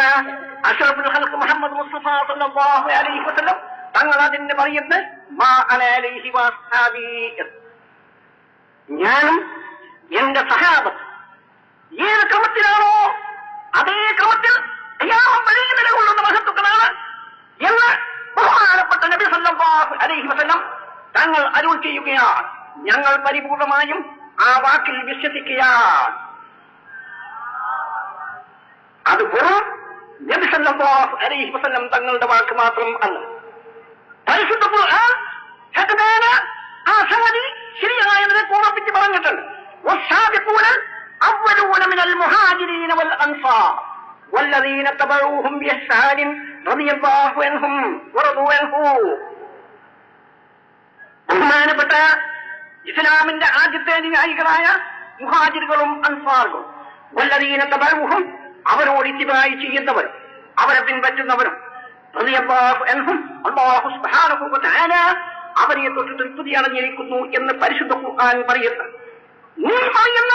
അഷ്റഫുൽ ഖൽഖ് മുഹമ്മദ് മുസ്തഫ സല്ലല്ലാഹു അലൈഹി വസല്ലം തങ്ങൾ അതിന് പറയുന്നത് മാ അന അലൈഹി വസ്ഹാബി, ഞാനും എന്റെ സഹാബത്ത് ഏത് ക്രമത്തിലാണോ അതേ ക്രമത്തിൽ നിലകൊള്ളുന്ന മഹത്തുക്കളാണ് എന്ന് ബഹുമാനപ്പെട്ട നബി സല്ലല്ലാഹു അലൈഹി വസല്ലം തങ്ങൾ അരുൾ ചെയ്യുകയാണ്. ഞങ്ങൾ പരിപൂർണമായും ആ വാക്കിൽ വിശ്വസിക്കുകയാണ്. അത് വെറും നബി സല്ലല്ലാഹു അലൈഹി വസല്ലം തങ്ങളുടെ വാക്ക് മാത്രം അല്ല. പരിശുദ്ധ ഖുർആൻ ആ സംഗതി ശരിയായതിനെ ഓർമ്മിപ്പിച്ച് പറഞ്ഞിട്ടുണ്ട്. والسابقون الأولون من المهاجرين والأنصار والذين تبعوهم بإحسان رضي الله عنهم ورضوا عنه. ബഹുമാനപ്പെട്ട ഇസ്ലാമിന്റെ ആദ്യത്തെ അനുയായികളായ മുഹാജിറുകളും അൻസാറുകളും വല്ലദീന തബഉഹും, അവരോട് ഇത്തിബായി ചെയ്യുന്നവർ, അവരെ പിൻപറ്റുന്നവരും റളിയല്ലാഹു അൻഹും, അല്ലാഹു സുബ്ഹാനഹു വ തആല അവരെ തൊട്ട് തൃപ്തി അടഞ്ഞിരിക്കുന്നു എന്ന് പരിശുദ്ധ ഖുർആൻ പറയുന്നു. നീ പറയുന്ന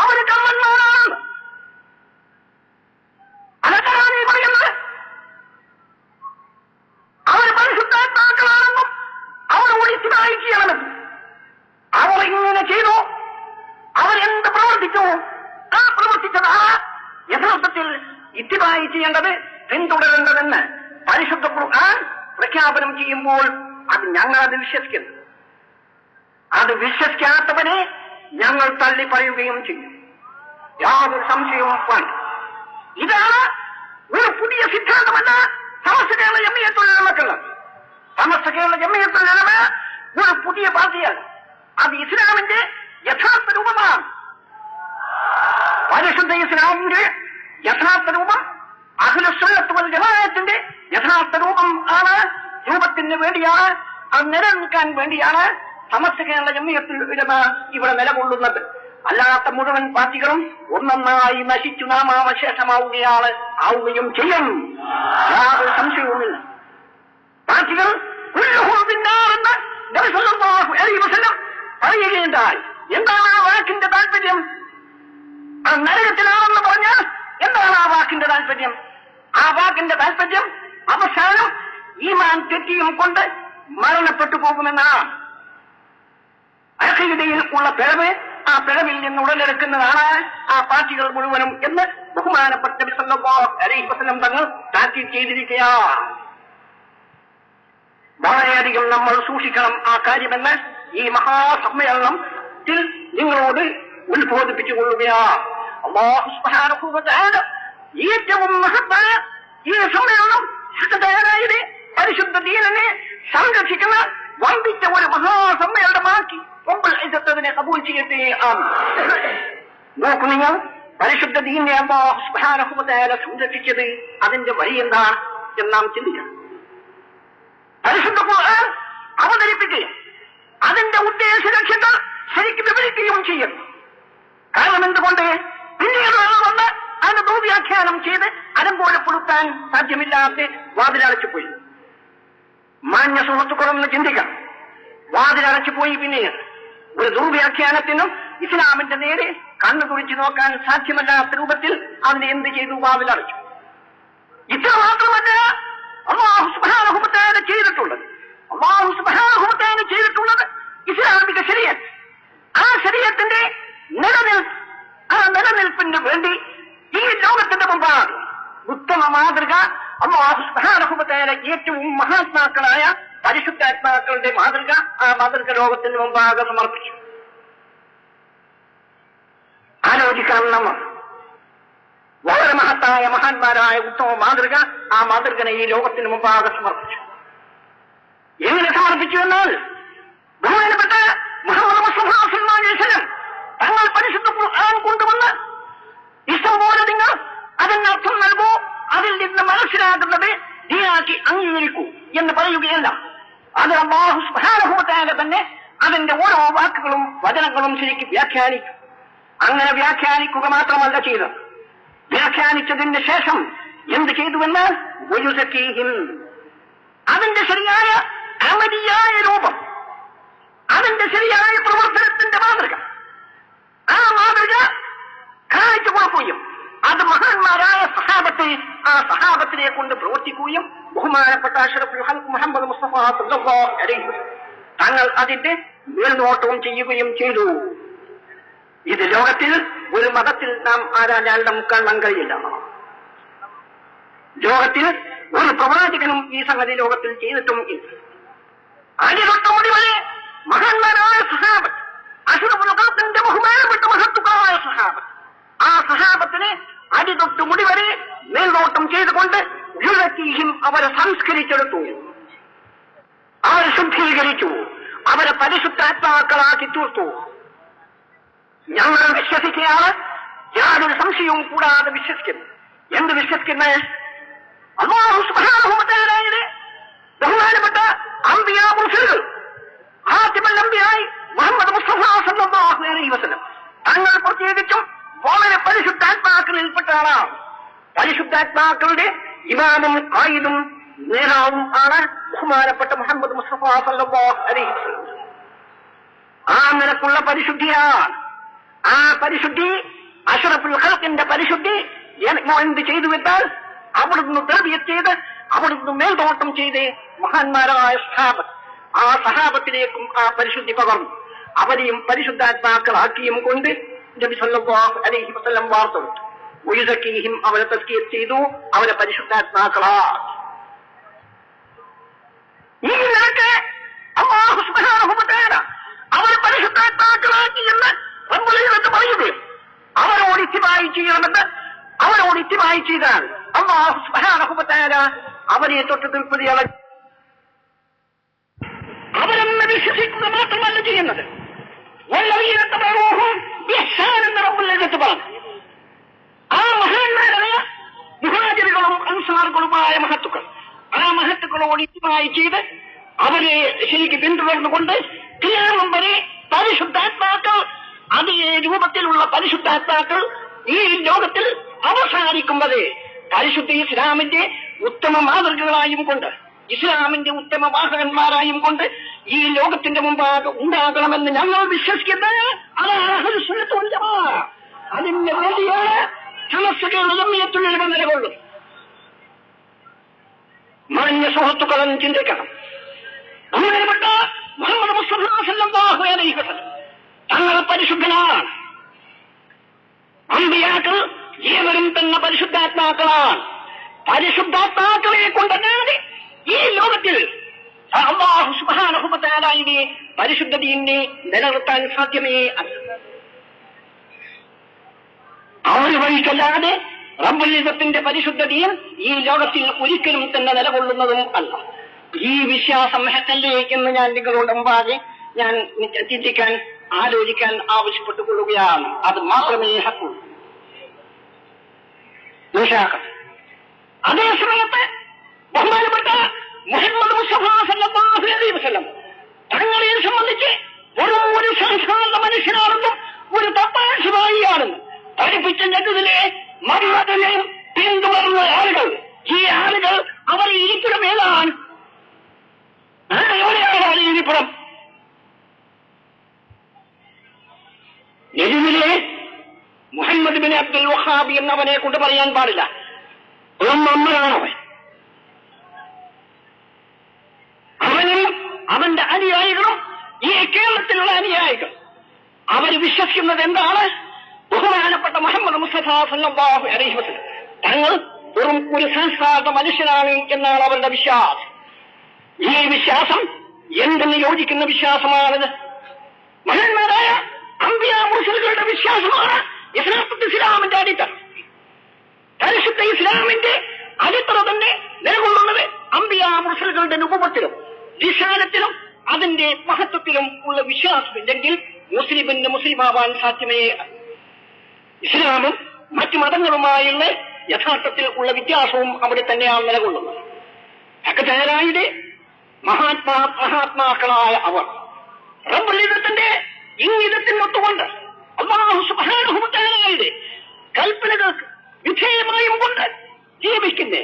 അവര് കള്ളന്മാരാണെന്ന്, അതൊക്കെയാണ് നീ പറയുന്നത്. അവർ പരിശുദ്ധാത്മാക്കളാണെന്നും അവരോട് ഇത്തിബായി ചെയ്യണമെന്നും. അവർ ഇങ്ങനെ ചെയ്തു, അവരെന്ത് പ്രവർത്തിച്ചു, ആ പ്രവർത്തിച്ചത് യഥാർത്ഥത്തിൽ ഇത്തിബായി ചെയ്യേണ്ടത്, പിന്തുടരേണ്ടതെന്ന് പരിശുദ്ധ ഖുർആൻ പ്രഖ്യാപനം ചെയ്യുമ്പോൾ അത് ഞങ്ങൾ അത് വിശ്വസിക്കുന്നു. അത് വിശ്വസിക്കാത്തവനെ ഞങ്ങൾ തള്ളി പറയുകയും ചെയ്യും. യാതൊരു സംശയവും വേണ്ട. ഇതാണ് ഒരു പുതിയ സിദ്ധാന്തമല്ല സമസ്ത കേരള ജംഇയ്യത്തുൽ ഉലമക്കുള്ളത്. സമസ്ത കേരള ജംഇയ്യത്തുൽ ഉലമ ഒരു പുതിയ പാർട്ടിയല്ല. അത് ഇസ്ലാമിന്റെ യഥാർത്ഥ രൂപമാണ്. പരിശുദ്ധ ഇസ്ലാമിന്റെ യഥാർത്ഥ രൂപം അഹ്ലുസുന്നത്ത് വൽ ജമാഅത്തിന്റെ യഥാർത്ഥ രൂപം ആണ്. രൂപത്തിന് വേണ്ടിയാണ്, അത് നിലനിൽക്കാൻ വേണ്ടിയാണ് സമസ്ത കേരള ജംഇയ്യത്തുൽ ഉലമ ഇവിടെ നിലകൊള്ളുന്നത്. അല്ലാത്ത മുഴുവൻ പാർട്ടികളും ഒന്നൊന്നായി നശിച്ചു ആവുകയും ചെയ്യും. യാതൊരു സംശയവുമില്ല. പാർട്ടികൾ എന്ന് നബി സല്ലല്ലാഹു അലൈഹി വസല്ലം പറയുകയുണ്ടായി. എന്താണ് ആ വാക്കിന്റെ താല്പര്യം? ആ നരകത്തിലാണെന്ന് പറഞ്ഞാൽ എന്താണ് ആ വാക്കിന്റെ താല്പര്യം? ആ വാക്കിന്റെ താല്പര്യം അവസാനം ഈമാൻ തെറ്റിയും കൊണ്ട് മരണപ്പെട്ടു പോകുമെന്നാണ്. അഖീദയിൽ ഉള്ള പിഴവ്, ആ പിഴവിൽ നിന്ന് ഉടലെടുക്കുന്നതാണ് ആ പാർട്ടികൾ മുഴുവനും എന്ന് ബഹുമാനപ്പെട്ട നബി സല്ലല്ലാഹു അലൈഹി വസല്ലം തങ്ങൾ താക്കീത് ചെയ്തിരിക്കുകയാണ്. വളരെയധികം നമ്മൾ സൂക്ഷിക്കണം ആ കാര്യമെന്ന് ഈ മഹാസമ്മേളനത്തിൽ നിങ്ങളോട് ഉത്ബോധിപ്പിച്ചുകൊള്ളുകയാണ്. അല്ലാഹു സുബ്ഹാനഹു വ തആല ഏറ്റവും മഹത്തായ ഈ സമ്മേളനം പരിശുദ്ധ ദീനിനെ സംരക്ഷിക്കുന്ന വമ്പിച്ച ഒരു മഹാസമ്മേളനമാക്കി റബ്ബുൽ ഇസ്സത്ത് അതിനെ കബൂൽ ചെയ്യട്ടെ. നോക്കൂ നിങ്ങൾ, പരിശുദ്ധ ദീനിനെ അല്ലാഹു സുബ്ഹാനഹു വ തആല സംരക്ഷിച്ചത് അതിന്റെ വഴി എന്താണ് എന്ന് നാം ചിന്തിക്കണം. പരിശുദ്ധ ഖുർആൻ അവതരിപ്പിക്കുകയും അതിന്റെ ഉദ്ദേശ ലക്ഷ്യങ്ങൾ ശരിക്കും വിവരിക്കുകയും ചെയ്യുന്നു. കാരണം എന്തുകൊണ്ട്? പിന്നീട് വന്ന് അതിന് ദുർവ്യാഖ്യാനം ചെയ്ത് അലങ്കോലപ്പെടുത്താൻ സാധ്യമില്ലാത്ത വാതിലടച്ചുപോയി. മാന്യ സുഹൃത്തുക്കളൊന്ന് ചിന്തിക്കണം. വാതിലടച്ചുപോയി പിന്നീട് ഒരു ദുർവ്യാഖ്യാനത്തിനും ഇസ്ലാമിന്റെ നേരെ കണ്ണു തുറിച്ചു നോക്കാൻ സാധ്യമല്ലാത്ത രൂപത്തിൽ അതിനെ എന്ത് ചെയ്തു? വാതിലടച്ചു. ഇത്ര മാത്രമല്ല അല്ലാഹു സുബ്ഹാനഹു വ തആല ചെയ്തിട്ടുള്ളത്. അല്ലാഹു സുബ്ഹാനഹു വ തആല ചെയ്തിട്ടുള്ളത് ഇസ്ലാമിക ശരീഅത്ത്. ആ ശരീഅത്തിന്റെ നിലനിൽപ്പിന് വേണ്ടി ഈ ലോകത്തിന്റെ മുമ്പാണ് ഉത്തമ മാതൃക അല്ലാഹു സുബ്ഹാനഹു വ തആല ഏറ്റവും മഹാത്മാക്കളായ പരിശുദ്ധാത്മാക്കളുടെ മാതൃക, ആ മാതൃക ലോകത്തിന് മുമ്പാകെ സമർപ്പിച്ചു. ആലോചിക്കണം നമ്മൾ. വളരെ മഹത്തായ മഹാന്മാരായ ഉത്തമ മാതൃക, ആ മാതൃകനെ ഈ ലോകത്തിന് മുമ്പാകെ സമർപ്പിച്ചു. എങ്ങനെ സമർപ്പിച്ചു എന്നാൽ ബഹുമാനപ്പെട്ട മുഹമ്മദ് മുസ്തഫ സല്ലല്ലാഹു അലൈഹി വസല്ലം തങ്ങൾ പരിശുദ്ധ ഖുർആൻ കൊണ്ടുവന്ന് ഇഷ്ടംപോലെ നിങ്ങൾ അതിനർത്ഥം നൽകൂ, അതിൽ നിന്ന് മനസ്സിലാകുന്നത് ദീനാക്കി അംഗീകരിക്കൂ എന്ന് പറയുകയല്ല. അത് അല്ലാഹു സുബ്ഹാനഹു വ തആല തന്നെ അതിന്റെ ഓരോ വാക്കുകളും വചനങ്ങളും ശരിക്കും വ്യാഖ്യാനിക്കും. അങ്ങനെ വ്യാഖ്യാനിക്കുക മാത്രമല്ല ചെയ്തത്, വ്യാഖ്യാനിച്ചതിന് ശേഷം എന്ത് ചെയ്തുവെന്ന് വയുസക്കീഹിം, അതിന്റെ ശരിയായ അമലിയായ രൂപം, അതിന്റെ ശരിയായ പ്രവർത്തനത്തിന്റെ മാതൃക, ആ മാതൃക കാണിച്ചു കൊടുക്കുകയും അത് മഹാന്മാരായ സഹാബത്തെ ആ സഹാബത്തിനെ കൊണ്ട് പ്രവർത്തിക്കുകയും ബഹുമാനപ്പെട്ട അഷ്റഫുൽ ഖൽഖ് മുഹമ്മദ് മുസ്തഫ സല്ലല്ലാഹു അലൈഹി വസല്ലം തങ്ങൾ അതിന്റെ മേൽനോട്ടവും ചെയ്യുകയും ചെയ്തു. ഇത് ലോകത്തിൽ ഒരു മതത്തിൽ നാം ആരാഞ്ഞാൽ നമുക്ക് കാണാൻ കഴിയില്ല. ലോകത്തിൽ ഒരു പ്രവാചകനും ഈ സംഗതി ലോകത്തിൽ ചെയ്തിട്ടും ഇല്ല. അടിതൊട്ടുമുടി വരെ മഹാന്മാരായ സഹാബത്ത്, അഷ്റഫുൽ ഖൽഖിന്റെ ബഹുമാനപ്പെട്ട മഹത്തുക്കളായ സഹാബത്ത്, ആ സഹാബത്തിനെ അടിതൊട്ടുമുടി വരെ മേൽനോട്ടം ചെയ്തുകൊണ്ട് അവരെ സംസ്കരിച്ചെടുത്തു, അവരെ ശുദ്ധീകരിച്ചു, അവരെ പരിശുദ്ധാത്മാക്കളാക്കി തീർത്തു. ഞങ്ങൾ വിശ്വസിക്കുകയാണ്, യാതൊരു സംശയവും കൂടാതെ വിശ്വസിക്കുന്നു. എന്ത് വിശ്വസിക്കുന്നത്? അല്ലാഹു സുബ്ഹാനഹു വ തആലയുടെ ബഹുമാനപ്പെട്ട അംബിയാ മുർസലുകൾ ഖാതിമുൽ അംബിയായി മുഹമ്മദ് മുസ്തഫ സല്ലല്ലാഹു അലൈഹി വസല്ലം തങ്ങൾ പ്രത്യേകിച്ചും വളരെ പരിശുദ്ധാത്മാക്കളിൽപ്പെട്ട ആളാണ്. പരിശുദ്ധാത്മാക്കളുടെ ഇമാമും ഖായിദും നേതാവും ആണ് ബഹുമാനപ്പെട്ട മുഹമ്മദ് മുസ്തഫ സല്ലല്ലാഹു അലൈഹി വസല്ലം. ആ നിലക്കുള്ള പരിശുദ്ധിയാണ്. ആ പരിശുദ്ധി അഷ്റഫുൽ ഖൽഖിന്റെ പരിശുദ്ധി എന്ത് ചെയ്തു വെച്ചാൽ അവിടുന്ന് തർബിയത്ത് ചെയ്ത് അവിടുന്ന് മേൽനോട്ടം ചെയ്ത് മഹാന്മാരായ സഹാബത്ത്, ആ സഹാബത്തിലേക്കും ആ പരിശുദ്ധി പകർന്നു. അവരെയും പരിശുദ്ധാത്മാക്കളാക്കിയും കൊണ്ട് നബി സല്ലല്ലാഹു അലൈഹി വസല്ലം വാർത്തെടുത്തു. വയുസക്കീഹിം, അവരെ തസ്കിയത്ത് ചെയ്തു, അവരെ പരിശുദ്ധാത്മാക്കളാക്കി. ഈ നിലക്ക് അല്ലാഹു സുബ്ഹാനഹു വ തആല അവരെ പരിശുദ്ധാത്മാക്കളാക്കി എന്ന് റബ്ബുൽ ഇസ്സത്ത് പറയുകയും അവരോട് ഇത്തിബായി ചെയ്യണമെന്ന് അവരോട് ഇത്തിബായി ചെയ്താൽ അല്ലാഹു സുബ്ഹാനഹു വ തആല അവരെ തൊട്ട് അവരെന്നെ വിശ്വസിക്കുക മാത്രമല്ല ചെയ്യുന്നത്, എന്ന് റബ്ബുൽ ഇസ്സത്ത് പറഞ്ഞു. ആ മഹാന്മാരായ മുഹാജിറുകളും അൻസാറുകളുമായ മഹത്തുക്കൾ, ആ മഹത്തുക്കളോട് ഇതുമായി ചെയ്ത് അവരെ ശരിക്ക് പിന്തുടർന്നുകൊണ്ട് ഖിയാമം വരെ പരിശുദ്ധാത്മാക്കൾ, അതേ രൂപത്തിലുള്ള പരിശുദ്ധാത്മാക്കൾ ഈ ലോകത്തിൽ അവസാനിക്കുമ്പോൾ പരിശുദ്ധ ഇസ്ലാമിന്റെ ഉത്തമ മാതൃകകളായും കൊണ്ട്, ഇസ്ലാമിന്റെ ഉത്തമ വാഹകന്മാരായും കൊണ്ട് ഈ ലോകത്തിന്റെ മുമ്പാകെ ഉണ്ടാകണമെന്ന് ഞങ്ങൾ വിശ്വസിക്കുന്നത് അതാണ് അഹ്ലുസ് സുന്നത്ത് വൽ ജമാഅ. അതിന് വേണ്ടിയാണ് സമസ്തകളുടെ ജംഇയ്യത്തുൽ ഉലമ നിലകൊള്ളുന്നത്. മാന്യ സുഹൃത്തുക്കളും ചിന്തിക്കണം. ബഹുമാനപ്പെട്ട മുഹമ്മദ് മുസ്തഫ സല്ലല്ലാഹു അലൈഹി വസല്ലം തങ്ങൾ പരിശുദ്ധനാണ്. അമ്പിയാക്കൾ ഏവരും തന്നെ പരിശുദ്ധാത്മാക്കളാണ്. പരിശുദ്ധാത്മാക്കളെ കൊണ്ടല്ലാതെ ഈ ലോകത്തിൽ അല്ലാഹു സുബ്ഹാനഹു വ തആലയുടെ പരിശുദ്ധ ദീനിനെ നിലനിർത്താൻ സാധ്യമേ അല്ല. അവർ വഴിക്കല്ലാതെ റബ്ബുൽ ഇസ്സത്തിന്റെ പരിശുദ്ധ ദീൻ ഈ ലോകത്തിൽ ഒരിക്കലും തന്നെ നിലകൊള്ളുന്നതും അല്ല. ഈ വിശ്വാസം ഹക്കല്ലേ എന്ന് ഞാൻ നിങ്ങളുടെ മുമ്പാകെ ഞാൻ ചിന്തിക്കാൻ, ആലോചിക്കാൻ ആവശ്യപ്പെട്ടുകൊള്ളുകയാണ്. അത് മാത്രമേ ഹക്കുള്ളൂ. അതേ സമയത്ത് ബഹുമാനപ്പെട്ട മുഹമ്മദ് മുസ്തഫ സല്ലല്ലാഹു അലൈഹി വസല്ലം തങ്ങളെ സംബന്ധിച്ച് ഒരു സാധാരണ മനുഷ്യനാണെന്നും ഒരു തപ്പാശിവായിയാണെന്നും പഠിപ്പിച്ച ഞെട്ടതിലെ മമ്മദിനെയും പിന്തുടർന്ന ആളുകൾ, ഈ ആളുകൾ അവർ ഇരിപ്പിടം ഏതാണ്? എവിടെയാണ് ഇരിപ്പിടം? നെജുവിലെ മുഹമ്മദ് ബിൻ അബ്ദുൽ വഹാബി എന്നവനെ കൊണ്ട് പറയാൻ പാടില്ല. ഒന്നൊന്നാണവൻ. അവനും അവന്റെ അനുയായികളും ഈ കേരളത്തിലുള്ള അനുയായികൾ അവർ വിശ്വസിക്കുന്നത് എന്താണ്? ബഹുമാനപ്പെട്ട മുഹമ്മദ് മുസ്തഫ സല്ലല്ലാഹു അലൈഹി വസല്ലം തങ്ങൾ വെറും ഒരു സാധാരണ മനുഷ്യനാണ് എന്നാണ് അവരുടെ വിശ്വാസം. ഈ വിശ്വാസം എന്തെന്ന് യോജിക്കുന്ന വിശ്വാസമാണിത്. മഹാന്മാരായ അമ്പിയ മുർസലുകളുടെ വിശ്വാസമാണ് യഥാർത്ഥ ഇസ്ലാമിന്റെ അടിത്തറ. പരിശുദ്ധ ഇസ്ലാമിന്റെ അടിത്തറ തന്നെ നിലകൊള്ളുന്നത് അമ്പിയ മുർസലുകളുടെ രൂപത്തിലും വിശാലത്തിലും അതിന്റെ മഹത്വത്തിലും ഉള്ള വിശ്വാസമില്ലെങ്കിൽ മുസ്ലിമിന് മുസ്ലിമാവാൻ സാധ്യമേ. ഇസ്ലാമും മറ്റു മതങ്ങളുമായുള്ള യഥാർത്ഥത്തിൽ ഉള്ള വ്യത്യാസവും അവിടെ തന്നെയാണ് നിലകൊള്ളുന്നത്. ഹഖ്താലായുടെ മഹാത്മാക്കളായ അവർ റബ്ബുൽ ഇസ്സത്തിന്റെ ഇംഗിതത്തിനൊത്തുകൊണ്ട് അല്ലാഹു സുബ്ഹാനഹു വ തആലയുടെ കൽപ്പനകൾക്ക് വിധേയമായും കൊണ്ട് ജീവിക്കുന്ന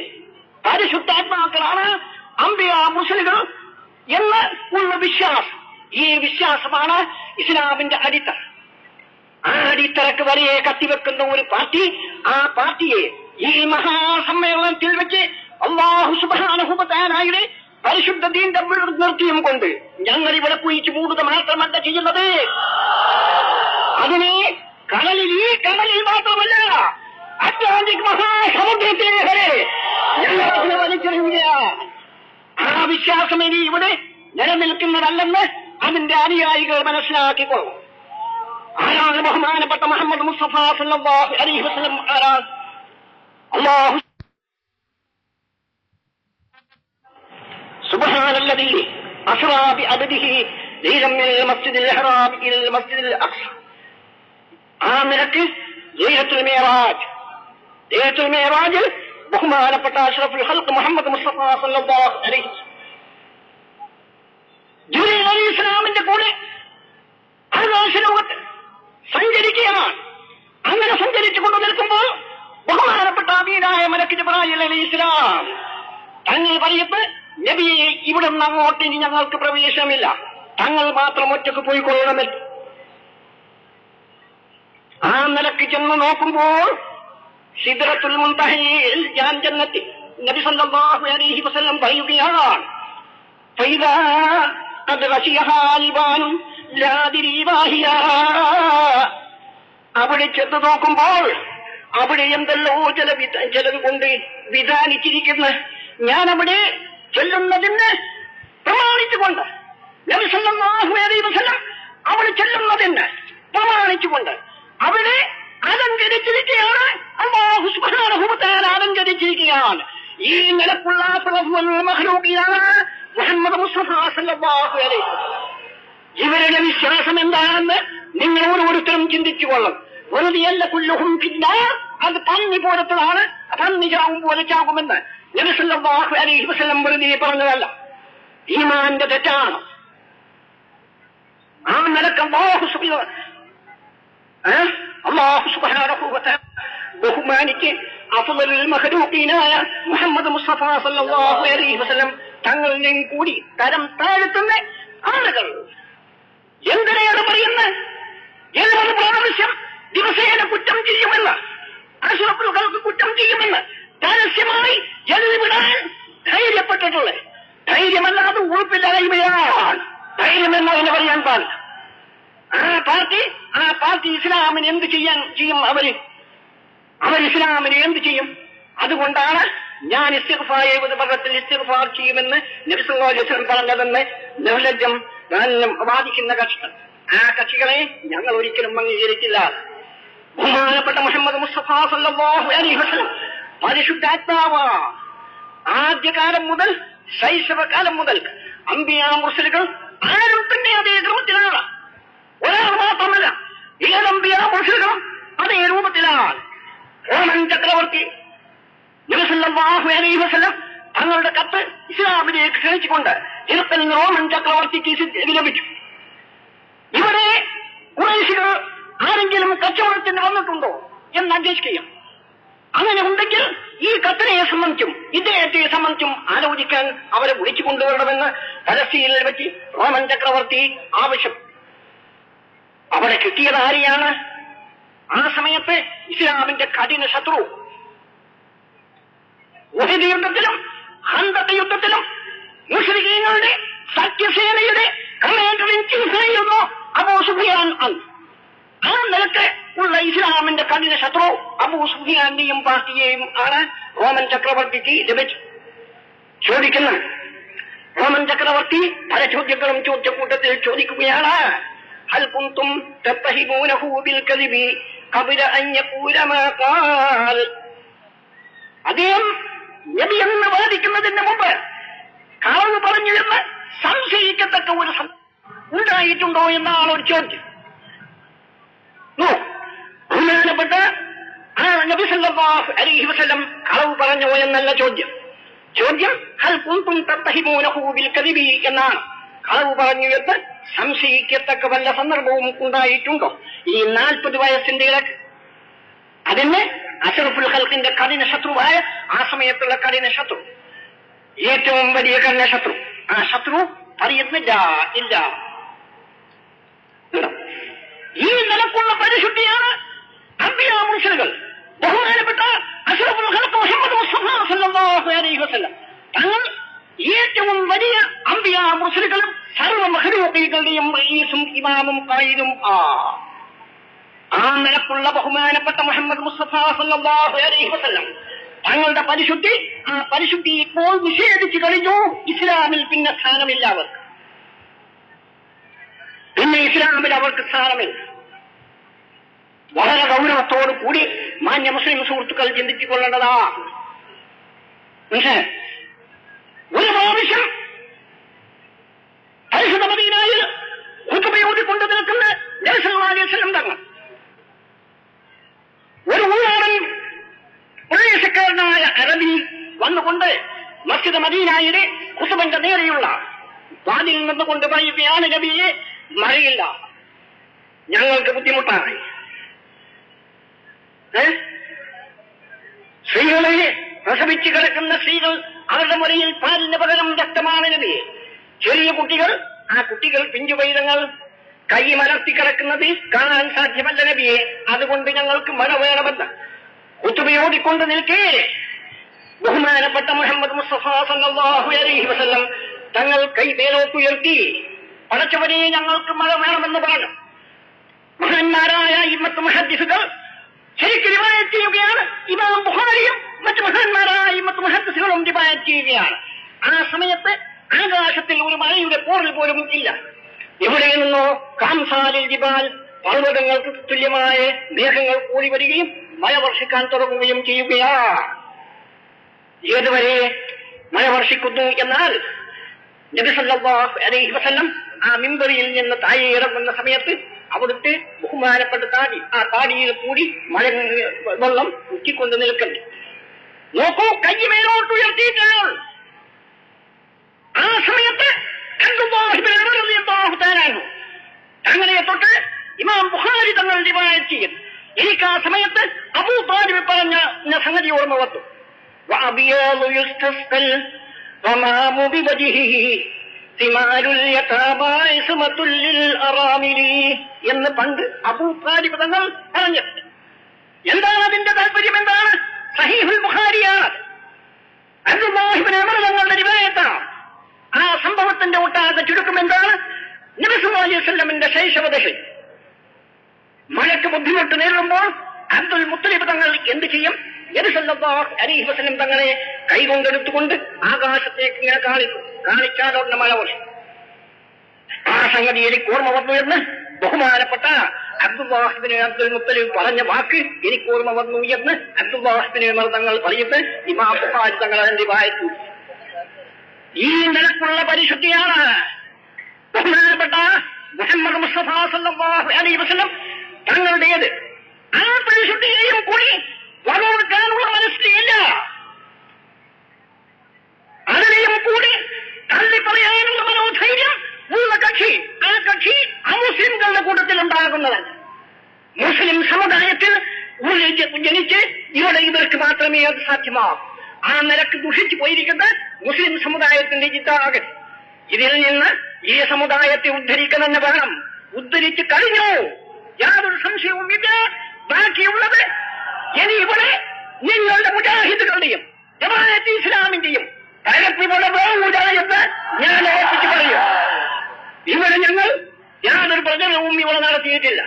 പരിശുദ്ധാത്മാക്കളാണ് അമ്പിയ മുർസലുകൾ എന്ന് ഉള്ള വിശ്വാസം. ഈ വിശ്വാസമാണ് ഇസ്ലാമിന്റെ അടിത്തറ. ആ അടിത്തറക്ക് വരെ കത്തിവെക്കുന്ന ഒരു പാർട്ടി, ആ പാർട്ടിയെ ഈ മഹാസമ്മേളനത്തിൽ വെച്ച് അല്ലാഹു സുബ്ഹാനഹു വ തആലയുടെ പരിശുദ്ധ ദീന്റെ നിർത്തിയും കൊണ്ട് ഞങ്ങൾ ഇവിടെ കുഴിച്ചു മൂടുക മാത്രമല്ല ചെയ്യുന്നത്. അതിനെ ഈ കടലിൽ മാത്രമല്ല അറ്റ്ലാന്റിക് മഹാസമുദ്രത്തിൽ വരെ ഞങ്ങൾ അതിനെ വലിച്ചെറിയുക. ആ വിശ്വാസം ഇനി ഇവിടെ നിലനിൽക്കുന്നതല്ലെന്ന് അതിന്റെ അനുയായികൾ മനസ്സിലാക്കിക്കൊള്ളും. ആരാണ് ബഹുമാനപ്പെട്ട മുഹമ്മദ് മുസ്തഫ സല്ലല്ലാഹു അലൈഹി വസല്ലം? ആരാണ്? അല്ലാഹു സുബ്ഹാനല്ലദീ അസ്റാ ബിഅബ്ദിഹി ലൈലൻ മിനൽ മസ്ജിദിൽ ഹറാം ഇലൽ മസ്ജിദിൽ അഖ്സ. ആ നിലക്ക് ലൈലത്തുൽ മിഅ്റാജിൽ ബഹുമാനപ്പെട്ട അഷ്റഫുൽ ഖൽഖ് മുഹമ്മദ് മുസ്തഫ സല്ലല്ലാഹു അലൈഹി വസല്ലം ജിബ്രീൽ അലൈഹിസ്സലാമിന്റെ കൂടെ ആകാശലോകത്ത് സഞ്ചരിക്കുകയാണ്. അങ്ങനെ സഞ്ചരിച്ചുകൊണ്ട് നിൽക്കുമ്പോൾ ബഹുമാനപ്പെട്ട അമീനായ മലക്ക് ജിബ്രീൽ അലൈഹിസ്സലാം തങ്ങൾ പറയത്ത്, നബിയെ ഇവിടെ നിന്ന് അങ്ങോട്ട് ഇനി ഞങ്ങൾക്ക് പ്രവേശനമില്ല, തങ്ങൾ മാത്രം ഒറ്റക്ക് പോയിക്കൊള്ളണമെന്ന്. ആ നിലക്ക് ചെന്ന് നോക്കുമ്പോൾ സിദ്റത്തുൽ മുൻതഹയിൽ ഞാൻ ജന്നത്തിൽ നബി സല്ലല്ലാഹു അലൈഹി വസല്ലം പറയുകയാണ്, ഫൈദാ ഖദ് ഗശിയഹാ ലിബാനും ലാ ദിരി വാഹിയ. അവിടെ ചെന്ന് നോക്കുമ്പോൾ അവിടെ എന്തെല്ലോ ചിലത് കൊണ്ട് വിധാനിച്ചിരിക്കുന്നു. ഞാൻ അവിടെ ചെല്ലുന്നതിന് പ്രമാണിച്ചുകൊണ്ട് നബി സല്ലല്ലാഹു അലൈഹി വസല്ലം അവിടെ ചെല്ലുന്നതിന് പ്രമാണിച്ചുകൊണ്ട് അവിടെ അലങ്കരിച്ചിരിക്കുകയാണ്. അല്ലാഹു സുബ്ഹാനഹു വ തആല അലങ്കരിച്ചിരിക്കുകയാണ്. ഈ നിലക്കുള്ള മഖ്ലൂഖിയാണ് മുഹമ്മദ് മുസ്തഫ സല്ലല്ലാഹു അലൈഹി വസല്ലം. ഇവരുടെ വിശ്വാസം എന്താണെന്ന് നിങ്ങൾ ഓരോരുത്തരും ചിന്തിച്ചു കൊള്ളും. വെറുതെയല്ല കുല്ലുഹും ഫിന്നാർ, അത് പന്നി പോലത്തതാണ്, പന്നി ചാവും പോലെ ചാകുമെന്ന് നബി സല്ലല്ലാഹു അലൈഹി വസല്ലം വെറുതെ പറഞ്ഞതല്ല. ഈമാന്റെ തെറ്റാണ്. ആ നിലക്ക് അല്ലാഹു സുബ്ഹാനഹു വ തആല ബഹുമാനിച്ച് അഫ്ളലുൽ മഖ്ലൂഖീനായ മുഹമ്മദ് മുസ്തഫ സല്ലല്ലാഹു അലൈഹി വസല്ലം തങ്ങളിലും കൂടി തരം താഴ്ത്തുന്ന ആളുകൾ എന്തിനേറെ പറയുന്നത്? ഏതൊരു പ്രാവശ്യം ദിവസേന കുറ്റം ചെയ്യുമെന്ന്, അശ്റഫുകൾക്ക് കുറ്റം ചെയ്യുമെന്ന് രഹസ്യമായി എഴുതിവിടാൻ ധൈര്യപ്പെട്ടിട്ടുള്ളത്. ധൈര്യമല്ലാതെ ഉറപ്പില്ലായ്മയാണ്. ധൈര്യമെന്നതിന് പറയാൻ പാടില്ല. ആ പാർട്ടി ഇസ്ലാമിന് എന്ത് ചെയ്യും? അവർ ഇസ്ലാമിന് എന്ത് ചെയ്യും? അതുകൊണ്ടാണ് ഞാൻ ഇസ്തിഗ്ഫാർ ചെയ്യുമെന്ന് നബി സല്ലല്ലാഹു അലൈഹി വസല്ലം പറഞ്ഞതെന്ന് നിർലജ്ജം വാദിക്കുന്ന കക്ഷികൾ. ആ കക്ഷികളെ ഞങ്ങൾ ഒരിക്കലും അംഗീകരിക്കില്ല. ബഹുമാനപ്പെട്ട മുഹമ്മദ് മുസ്തഫ സല്ലല്ലാഹു അലൈഹി വസല്ലം പരിശുദ്ധാത്മാവ് ആദ്യകാലം മുതൽ ശൈശവകാലം മുതൽ അംബിയാ മുർസലുകൾ ആരും തന്നെ അതേ ക്രമത്തിലാണ്. ഒരാൾ മാത്രമല്ല, ഏത് അംബിയാ മുർസലുകളും അതേ രൂപത്തിലാണ്. റോമൻ ചക്രവർത്തി നബി സല്ലല്ലാഹു അലൈഹി വസല്ലം തങ്ങളുടെ കത്ത് ഇസ്ലാമിലേക്ക് ക്ഷണിച്ചുകൊണ്ട് ഇരപ്പൻ റോമൻ ചക്രവർത്തിക്ക് ലഭിച്ചു. ഇവിടെ ഖുറൈശികൾ ആരെങ്കിലും കച്ചവടത്തിന് വന്നിട്ടുണ്ടോ എന്ന് അന്വേഷിക്കുകയും, അങ്ങനെ ഉണ്ടെങ്കിൽ ഈ കത്തിനെ സംബന്ധിച്ചും ഇദ്ദേഹത്തെ സംബന്ധിച്ചും ആലോചിക്കാൻ അവരെ വിളിച്ചു കൊണ്ടുവരണമെന്ന് പലസ്തീനിൽ വെച്ച് റോമൻ ചക്രവർത്തി ആവശ്യം. അവിടെ കിട്ടിയത് ആരെയാണ്? ആ സമയത്ത് ഇസ്ലാമിന്റെ കഠിന ശത്രു, ഉഹദ് യുദ്ധത്തിലും ഖന്തഖ് യുദ്ധത്തിലും മുശ്രിക്കീങ്ങളുടെ സഖ്യസേനയുടെ കമാൻഡർ ഇൻ ചീഫായിരുന്നു അബൂ സുഫിയാൻ. ആ നിലക്ക് ഉള്ള ഇസ്ലാമിന്റെ കഠിന ശത്രു അബൂ സുഫിയാന്റെയും പാർട്ടിയെയും ആണ് റോമൻ ചക്രവർത്തിക്ക് ലഭിച്ചു. ചോദിക്കുന്നത് റോമൻ ചക്രവർത്തി പല ചോദ്യങ്ങളും ചോദ്യക്കൂട്ടത്തിൽ ചോദിക്കുകയാണ്. ഹൽ കുന്തും തത്തഹിമൂനഹു ബിൽ കദിബി ഖബല അൻ യഖൂല മാ ഖാൽ. അദ്ദേഹം നബി എന്ന് വാദിക്കുന്നതിന് മുമ്പ് കളവ് പറഞ്ഞു എന്ന് സംശയിക്കത്തക്ക ഒരു ഉണ്ടായിട്ടുണ്ടോ എന്നാണ് ഒരു ചോദ്യം. ബഹുമാനപ്പെട്ട നബി സല്ലല്ലാഹു അലൈഹി വസല്ലം കളവ് പറഞ്ഞോ എന്നല്ല ചോദ്യം. ഹൽ കുന്തും തത്തഹിമൂനഹു ബിൽ കദിബി എന്നാണ്. കളവ് പറഞ്ഞു എന്ന് സംശയിക്കത്തക്ക വല്ല സന്ദർഭവും ഉണ്ടായിട്ടുണ്ടോ? ഈ 40 വയസ്സിന്റെ ഇടക്ക് അതിന് അഷ്റഫുൽ ഖൽഖിന്റെ കഠിന ശത്രുവായ ആ സമയത്തുള്ള കഠിന ശത്രു, ഏറ്റവും വലിയ കഠിന ശത്രു, ആ ശത്രു പറയുന്നില്ല. ഇല്ല, ഈ നിലക്കുള്ള പരിശുദ്ധിയാണ് അംബിയാ മുർസലുകൾ. ബഹുമാനപ്പെട്ട അഷ്റഫുൽ ഖൽഖ് മുഹമ്മദ് മുസ്തഫ സല്ലല്ലാഹു അലൈഹി വസല്ലം തങ്ങൾ ഏറ്റവും വലിയ അംബിയാ മുർസലുകളും സർവ്വ മഖ്ലൂഖീകളുടെയും റഈസും ഇമാമും ഖായിദും ആ നിലക്കുള്ള ബഹുമാനപ്പെട്ട മുഹമ്മദ് മുസ്തഫ സല്ലല്ലാഹു അലൈഹി വസല്ലം തങ്ങളുടെ പരിശുദ്ധി, ആ പരിശുദ്ധി ഇപ്പോൾ നിഷേധിച്ചു കഴിഞ്ഞു. ഇസ്ലാമിൽ പിന്നെ സ്ഥാനമില്ല അവർക്ക്. പിന്നെ ഇസ്ലാമിൽ അവർക്ക് സ്ഥാനമില്ല. വളരെ ഗൗരവത്തോടു കൂടി മാന്യ മുസ്ലിം സുഹൃത്തുക്കൾ ചിന്തിച്ചു കൊള്ളേണ്ടതാ. ഒരു പ്രാവശ്യം പരിശുദ്ധ മദീനയിൽ ഖുതുബയോടിക്കൊണ്ട് നിൽക്കുന്ന നബി സല്ലല്ലാഹു അലൈഹി വസല്ലം തങ്ങൾ ഒരു ഊഴാടൻ പ്രദേശക്കാരനായ അറബി വന്നുകൊണ്ട് മസ്ജിദ് മദീനയുടെ ഖുതുബന്റെ നേരെയുള്ള വാതിൽ നിന്നുകൊണ്ട് പറയുകയാണ്, നബിയെ, മഴയില്ല, ഞങ്ങൾക്ക് ബുദ്ധിമുട്ടായി. സ്ത്രീകളെ, പ്രസവിച്ചു കിടക്കുന്ന സ്ത്രീകൾ, അവരുടെ മുറിയിൽ പാലിന് പകരം രക്തമാണ് നബിയെ. ചെറിയ കുട്ടികൾ, ആ കുട്ടികൾ പിഞ്ചുപൈതങ്ങൾ കൈ മലർത്തി കിടക്കുന്നത് കാണാൻ സാധ്യമല്ല നബിയെ. അതുകൊണ്ട് ഞങ്ങൾക്ക് മഴ വേണമെന്ന് ഖുതുബയോടിക്കൊണ്ട് നിൽക്കേ ബഹുമാനപ്പെട്ട മുഹമ്മദ് മുസ്തഫ സല്ലല്ലാഹു അലൈഹി വസല്ലം തങ്ങൾ കൈ മേലോട്ടുയർത്തി, പടച്ചവനെ, ഞങ്ങൾക്ക് മഴ വേണമെന്ന് പറഞ്ഞു. മഹാന്മാരായ ഇമ്മത്ത് മുഹദ്ദിസുകൾ ശരിക്കും റിവായത്ത് ചെയ്യുകയാണ്. ഇമാം ബുഖാരിയും മറ്റു മഹാന്മാരായ ഇമ്മത്ത് മുഹദ്ദിസുകളും റിവായത്ത് ചെയ്യുകയാണ്. ആ സമയത്ത് ആകാശത്തിൽ ഒരു മഴയുടെ പോറൽ പോലും ഇല്ല. എവിടെ നിന്നോ കാംസാലിൽ ജിബാൽ, പർവ്വതങ്ങൾക്ക് തുല്യമായ മേഘങ്ങൾ കൂടി വരികയും മഴ വർഷിക്കാൻ തുടങ്ങുകയും ചെയ്യുകയാണ്. ഏതുവരെ മഴ വർഷിക്കുന്നു എന്നാൽ നബി സല്ലല്ലാഹു അലൈഹി വസല്ലം ആ മിമ്പറിൽ നിന്ന് താഴെ ഇറങ്ങുന്ന സമയത്ത് അവിടുത്തെ ബഹുമാനപ്പെട്ട താടി, ആ താടിയിൽ കൂടി മഴ വെള്ളം ഉറ്റിക്കൊണ്ട് നിൽക്കുന്നു. നോക്കൂ, കൈ മേലോട്ട് ഉയർത്തിയിട്ടാണ്. ആ സമയത്ത് അങ്ങനെ തൊട്ട് ഇമാം ബുഖാരി തങ്ങൾ റിവായത്ത് ചെയ്യുന്നു. എനിക്ക് ആ സമയത്ത് അബൂ താലിബ് പറഞ്ഞ സംഗതി ഓർമ്മ വന്നു. എന്ന് പണ്ട് അബൂ താലിബ് തങ്ങൾ പറഞ്ഞത്. എന്താണ് അതിന്റെ താല്പര്യം? എന്താണ്? സഹീഹുൽ ബുഖാരിയാണ്, അബ്ദുല്ലാഹി ഇബ്നു ഉമർ തങ്ങളുടെ റിവായത്താണ്. ആ സംഭവത്തിന്റെ ഒട്ടാകെ ചുരുക്കം എന്താണ്? നബി സല്ലല്ലാഹു അലൈഹി വസല്ലമിന്റെ ശൈശവദശ മഴയ്ക്ക് ബുദ്ധിമുട്ട് നേരിടുമ്പോൾ അബ്ദുൽ മുത്തലിബ് തങ്ങൾ എന്ത് ചെയ്യും? നബി സല്ലല്ലാഹു അലൈഹി വസല്ലം തങ്ങളെ കൈകൊണ്ടെടുത്തുകൊണ്ട് ആകാശത്തേക്ക് ഇങ്ങനെ കാണിച്ചാലോടുന്ന മഴ വർഷം. ആ സംഗതി എനിക്ക് ഓർമ്മ വന്നു എന്ന് ബഹുമാനപ്പെട്ട അബ്ദുല്ലാഹി ഇബ്നു അബ്ദുൽ മുത്തലിബ് പറഞ്ഞ വാക്ക് എനിക്ക് ഓർമ്മ വന്നു എന്ന് അബ്ദുല്ലാഹി ഇബ്നു ഉമർ തങ്ങൾ പറയുന്നത് ഇമാം ബുഖാരി തങ്ങൾ അതിന്റെ വായിച്ചു. ഈ നിലക്കുള്ള പരിശുദ്ധിയാണ് ബഹുമാനപ്പെട്ട മുഹമ്മദ് മുസ്തഫ സല്ലല്ലാഹു അലൈഹി വസല്ലം തങ്ങളുടേത്. ആ പരിശുദ്ധിയെയും കൂടി വകവെക്കാനുള്ള മനസ്സിലില്ല. അതിനെയും കൂടി തള്ളി പറയാനുള്ള മനോധൈര്യം ഉള്ള കക്ഷി, ആ കക്ഷി അമുസ്ലിംകളുടെ കൂട്ടത്തിൽ ഉണ്ടാകുന്നതാണ്. മുസ്ലിം സമുദായത്തിൽ ജനിച്ച് ഇവിടെ ഇവർക്ക് മാത്രമേ അത് സാധ്യമാകൂ. ആ നിലക്ക് ദുഷിച്ചു പോയിരിക്കുന്ന മുസ്ലിം സമുദായത്തിന്റെ ചിന്താഗതി. ഇതിൽ നിന്ന് ഈ സമുദായത്തെ ഉദ്ധരിക്കണമെന്ന് വേണം. ഉദ്ധരിച്ചു കഴിഞ്ഞു, യാതൊരു സംശയവുമില്ല. ബാക്കിയുള്ളത് ഇനി ഇവിടെ നിങ്ങളുടെ മുജാഹിദുകളുടെയും ജമാഅത്തെ ഇസ്ലാമിന്റെയും തലപ്പിവിടെ വേണ്ട എന്ന് ഞാൻ ഏൽപ്പിച്ചു പറയും. ഇവിടെ ഞങ്ങൾ യാതൊരു പ്രചരണവും ഇവിടെ നടത്തിയിട്ടില്ല,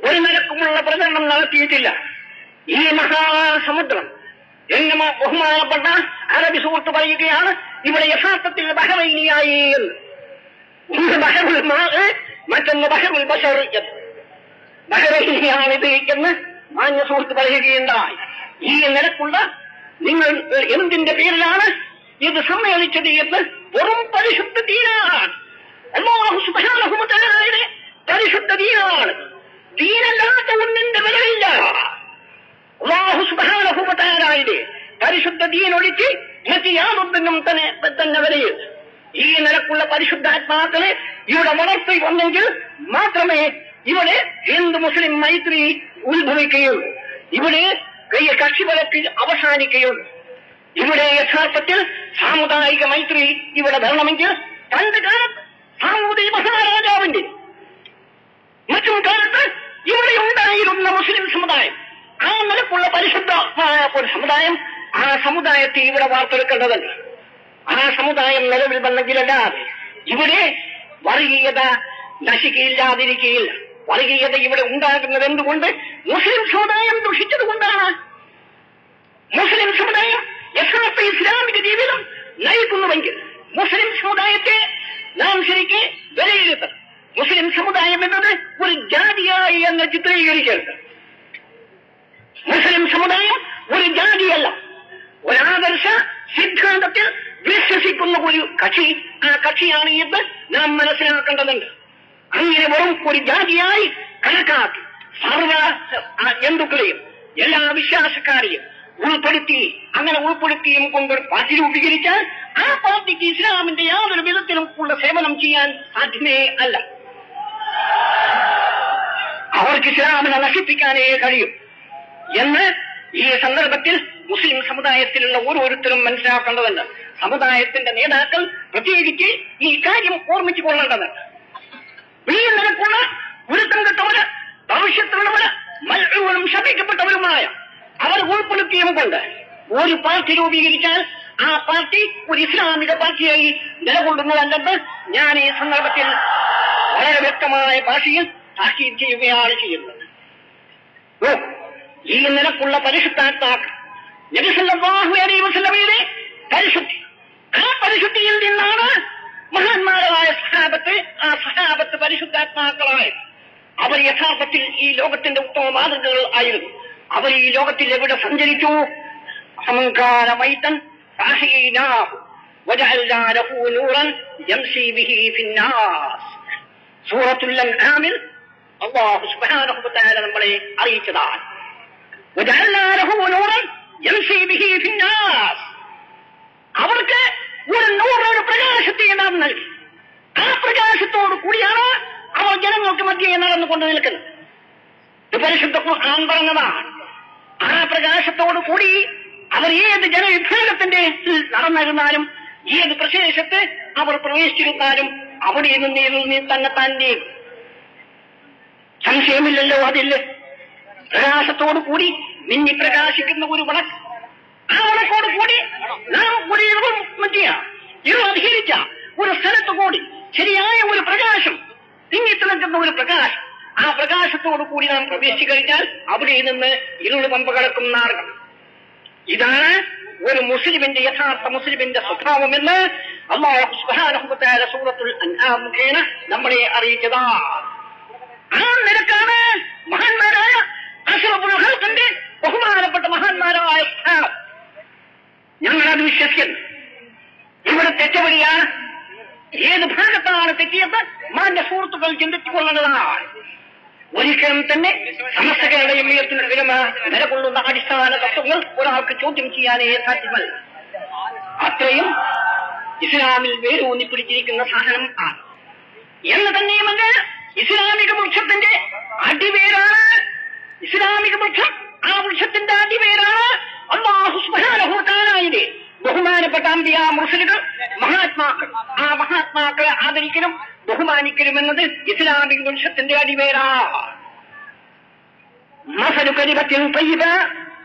ഒരു നിലക്കുമുള്ള പ്രചരണം നടത്തിയിട്ടില്ല. ഈ മഹാസമുദ്രം എന്നെ ബഹുമാനപ്പെട്ട അറബി സുഹൃത്ത് പറയുകയാണ്, ഇവിടെ യഥാർത്ഥത്തിൽ ബഹറൈനിയായി എന്ന്. ഒന്ന് ബഹറുൽ മാ, മറ്റൊന്ന് ബഹറുൽ ബശർ. ബഹറൈനിയാണിത് എന്ന് മാന്യ സുഹൃത്ത് പറയുകയുണ്ടായി. ഈ നിലക്കുള്ള നിങ്ങൾ എന്തിന്റെ പേരിലാണ് ഇത് സമ്മേളിച്ചത് എന്ന് വെറും പരിശുദ്ധ ദീനാണ്. അല്ലാഹു സുബ്ഹാനഹു വ തആലയുടെ പരിശുദ്ധ ദീനാണ്. ദീനല്ലാത്ത ഒന്നിന്റെ വിലയില്ല. അല്ലാഹു സുബ്ഹാനഹു വ തആലയുടെ പരിശുദ്ധ ദീനൊഴിച്ച് മറ്റ് യാതൊന്നിനും തന്നെ വിലയിൽ. ഈ നിലക്കുള്ള പരിശുദ്ധാത്മാക്കളെ ഇവിടെ വളർത്തി വന്നെങ്കിൽ മാത്രമേ ഇവിടെ ഹിന്ദു മുസ്ലിം മൈത്രി ഉത്ഭവിക്കുകയുള്ളൂ. ഇവിടെ കക്ഷിവഴക്ക് അവസാനിക്കുകയുള്ളൂ. ഇവിടെ യഥാർത്ഥത്തിൽ സാമുദായിക മൈത്രി ഇവിടെ വരണമെങ്കിൽ പണ്ട് കാലത്ത് സാമൂതിരി മഹാരാജാവിന്റെ മറ്റും കാലത്ത് ഇവിടെ ഉണ്ടായിരുന്ന മുസ്ലിം സമുദായം, ആ നിലക്കുള്ള പരിശുദ്ധമായ ഒരു സമുദായം, ആ സമുദായത്തെ ഇവിടെ വാർത്തെടുക്കേണ്ടതല്ല. ആ സമുദായം നിലവിൽ വന്നെങ്കിലല്ലാതെ ഇവിടെ വർഗീയത നശിക്കയില്ലാതിരിക്കുകയില്ല. വർഗീയത ഇവിടെ ഉണ്ടാകുന്നത് എന്തുകൊണ്ട്? മുസ്ലിം സമുദായം ദുഷിച്ചത് കൊണ്ടാണ്. മുസ്ലിം സമുദായം യഥാർത്ഥ ഇസ്ലാമിക ജീവിതം നയിക്കുന്നുവെങ്കിൽ മുസ്ലിം സമുദായത്തെ നാം ശരിക്ക് വിലയിരുത്തണം. മുസ്ലിം സമുദായം എന്നത് ഒരു ജാതിയായി എന്ന് ചിത്രീകരിക്കരുത്. മുസ്ലിം സമുദായം ഒരു ജാതിയല്ല, ഒരാദർശ സിദ്ധാന്തത്തിൽ വിശ്വസിക്കുന്ന ഒരു കക്ഷി. ആ കക്ഷിയാണ് എന്ന് നാം മനസ്സിലാക്കേണ്ടതുണ്ട്. അങ്ങനെ വെറും ഒരു ജാതിയായി കണക്കാക്കി സർവ ജന്തുക്കളെയും എല്ലാ വിശ്വാസക്കാരെയും ഉൾപ്പെടുത്തി, അങ്ങനെ ഉൾപ്പെടുത്തിയും കൊണ്ടൊരു പാർട്ടി രൂപീകരിച്ചാൽ ആ പാർട്ടിക്ക് ഇസ്ലാമിന്റെ യാതൊരു വിധത്തിലും ഉള്ള സേവനം ചെയ്യാൻ സാധ്യമേ അല്ല. അവർക്ക് ഇസ്ലാമിനെ നശിപ്പിക്കാനേ കഴിയും എന്ന് ഈ സന്ദർഭത്തിൽ മുസ്ലിം സമുദായത്തിലുള്ള ഓരോരുത്തരും മനസ്സിലാക്കേണ്ടതുണ്ട്. സമുദായത്തിന്റെ നേതാക്കൾ പ്രത്യേകിച്ച് ഈ കാര്യം ഓർമ്മിച്ചു കൊള്ളേണ്ടതുണ്ട്. ഈ നിലക്കുള്ള ഗുരുത്തം കെട്ടവര്, ഭവിഷ്യത്തുള്ളവര്, മത്സരങ്ങളും ശപിക്കപ്പെട്ടവരുമായ അവർ ഉൾപ്പെടുത്തിയും കൊണ്ട് ഒരു പാർട്ടി രൂപീകരിച്ചാൽ ആ പാർട്ടി ഒരു ഇസ്ലാമിക പാർട്ടിയായി നിലകൊള്ളുന്നതല്ലെന്ന് ഞാൻ ഈ സന്ദർഭത്തിൽ വളരെ വ്യക്തമായ ഭാഷയിൽ താക്കീത് ചെയ്യുകയാണ് ചെയ്യുന്നത്. ഈ നിലക്കുള്ള പരിശുദ്ധാത്മാക്കൾ നബി സല്ലല്ലാഹു അലൈഹി വസല്ലമയുടെ പരിശുദ്ധി, ആ പരിശുദ്ധിയിൽ നിന്നാണ് മഹാന്മാരായ സഹാബത്ത്, ആ സഹാബത്ത് പരിശുദ്ധാത്മാക്കളായ അവർ യഥാർത്ഥത്തിൽ ഈ ലോകത്തിന്റെ ഉത്തമ മാതൃകകൾ ആയിരുന്നു. അവർ ഈ ലോകത്തിൽ എവിടെ സഞ്ചരിച്ചു? അഹങ്കാര മൈതൻ സൂറത്തുൽ അൻആമിൽ അല്ലാഹു സുബ്ഹാനഹു വ തആല നമ്മളെ അറിയിച്ചതാണ്. അവർക്ക് ഒരു നൂറൊരു പ്രകാശത്തെ നാം നൽകി. ആ പ്രകാശത്തോടു കൂടിയാണ് അവർ ജനങ്ങൾക്ക് മധ്യേ നടന്നുകൊണ്ട് നിൽക്കുന്നത്. പരിശുദ്ധ ഖുർആൻ പറഞ്ഞതാണ്. ആ പ്രകാശത്തോടു കൂടി അവർ ഏത് ജനവിഭാഗത്തിന്റെ നടന്നിരുന്നാലും ഏത് പ്രദേശത്ത് അവർ പ്രവേശിച്ചിരുന്നാലും അവിടെ നിന്ന് തന്നെ തന്നെ സംശയമില്ലല്ലോ. അതില്ല, പ്രകാശത്തോടു കൂടി മിന്നി പ്രകാശിക്കുന്ന ഒരു വിളക്ക്. ആ വിളക്കോട് കൂടി നാം ഒരു അധികരിച്ച ഒരു സ്ഥലത്ത് കൂടി ശരിയായ ഒരു പ്രകാശം, തിങ്ങിത്തിളങ്ങുന്ന ഒരു പ്രകാശം, ആ പ്രകാശത്തോടു കൂടി നാം പ്രവേശിച്ചു കഴിഞ്ഞാൽ അവിടെ നിന്ന് ഇരുൾ പമ്പ കിടക്കും നാടുകൾ. ഇതാണ് ഒരു മുസ്ലിമിന്റെ യഥാർത്ഥ മുസ്ലിമിന്റെ സ്വഭാവമെന്ന് അല്ലാഹു സുബ്ഹാനഹു വ തആല സൂറത്തുൽ അൻആം മുഖേന നമ്മളെ അറിയിച്ചതാണ്. ആ നിലക്കാണ് മഹാന്മാരായ അഷ്റഫുൽ ഖൽഖിന്റെ ബഹുമാനപ്പെട്ട മഹാന്മാരായ ഞങ്ങളത് വിശ്വസിക്കുന്നു. ഇവിടെ തെറ്റവരിയാണ്. ഏത് ഭാഗത്താണ് തെറ്റിയത് മാന്റെ സുഹൃത്തുക്കൾ ചിന്തിച്ചുകൊള്ളേണ്ടതാണ്. ഒരിക്കലും തന്നെ സമസ്ത കേരള ജംഇയ്യത്തുൽ ഉലമ നിലകൊള്ളുന്ന അടിസ്ഥാന തത്വങ്ങൾ ഒരാൾക്ക് ചോദ്യം ചെയ്യാനേ സാധ്യമല്ല. അത്രയും ഇസ്ലാമിൽ വേരൂന്നിപ്പിടിച്ചിരിക്കുന്ന സാധനം ആണ് എന്ന് തന്നെയുമല്ല. ഇസ്ലാമിക വൃക്ഷത്തിന്റെ അടിവേരാണ്. ഇസ്ലാമിക വൃക്ഷം, ആ വൃക്ഷത്തിന്റെ അടിവേരാണ് അല്ലാഹു സുബ്ഹാനഹു വ തആലയുടെ ബഹുമാനപ്പെട്ട അംബിയാ മുർസലുകൾ, മഹാത്മാക്കൾ. ആ മഹാത്മാക്കളെ ആദരിക്കലും ബഹുമാനിക്കലും എന്നത് ഇസ്ലാമിക വംശത്തിന്റെ അടിവേരാണ്. മസലു കലിമത്തിൻ തയ്യിബ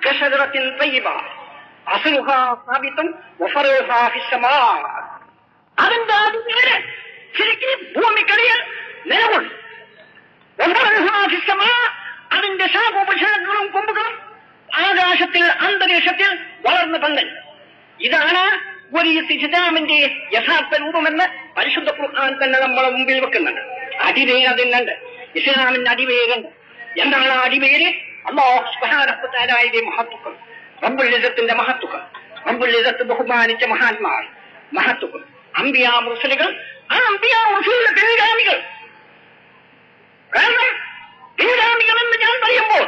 കശജറത്തിൻ തയ്യിബ അസ്ലുഹാ സാബിത്തുൻ വഫറുഹാ ഫിസ്സമാ. അതിന്റെ അടിവേര് ശരിക്കും ഭൂമിക്കടിയിൽ നിലകൊള്ളും. വഫറുഹാ ഫിസ്സമാ, അതിന്റെ ശാഖോപശാഖകളും കൊമ്പുകളും ആകാശത്തിൽ അന്തരീക്ഷത്തിൽ വളർന്നു പന്തൽ. ഇതാണ് ഒരു ഇസ്ലാമിന്റെ യഥാർത്ഥ രൂപമെന്ന് പരിശുദ്ധ ഖുർആൻ തന്നെ നമ്മളെ മുമ്പിൽ വെക്കുന്നുണ്ട്. അടിവേര് അതിനുണ്ട്. ഇസ്ലാമിന്റെ അടിവേരുണ്ട്. എന്താണ് ആ അടിവേര്? അല്ലാഹു സുബ്ഹാനഹു വ തആലയുടെ മഹത്വം, റബ്ബുൽ ഇസ്സത്തിന്റെ മഹത്വം, റബ്ബുൽ ഇസ്സത്ത് ബഹുമാനിച്ച മഹാന്മാർ, മഹത്വം, അംബിയാ മുർസലുകൾ. ആ അംബിയാ മുർസലുകളുടെ പിൻഗാമികൾ. കാരണം പിൻഗാമികൾ എന്ന് ഞാൻ പറയുമ്പോൾ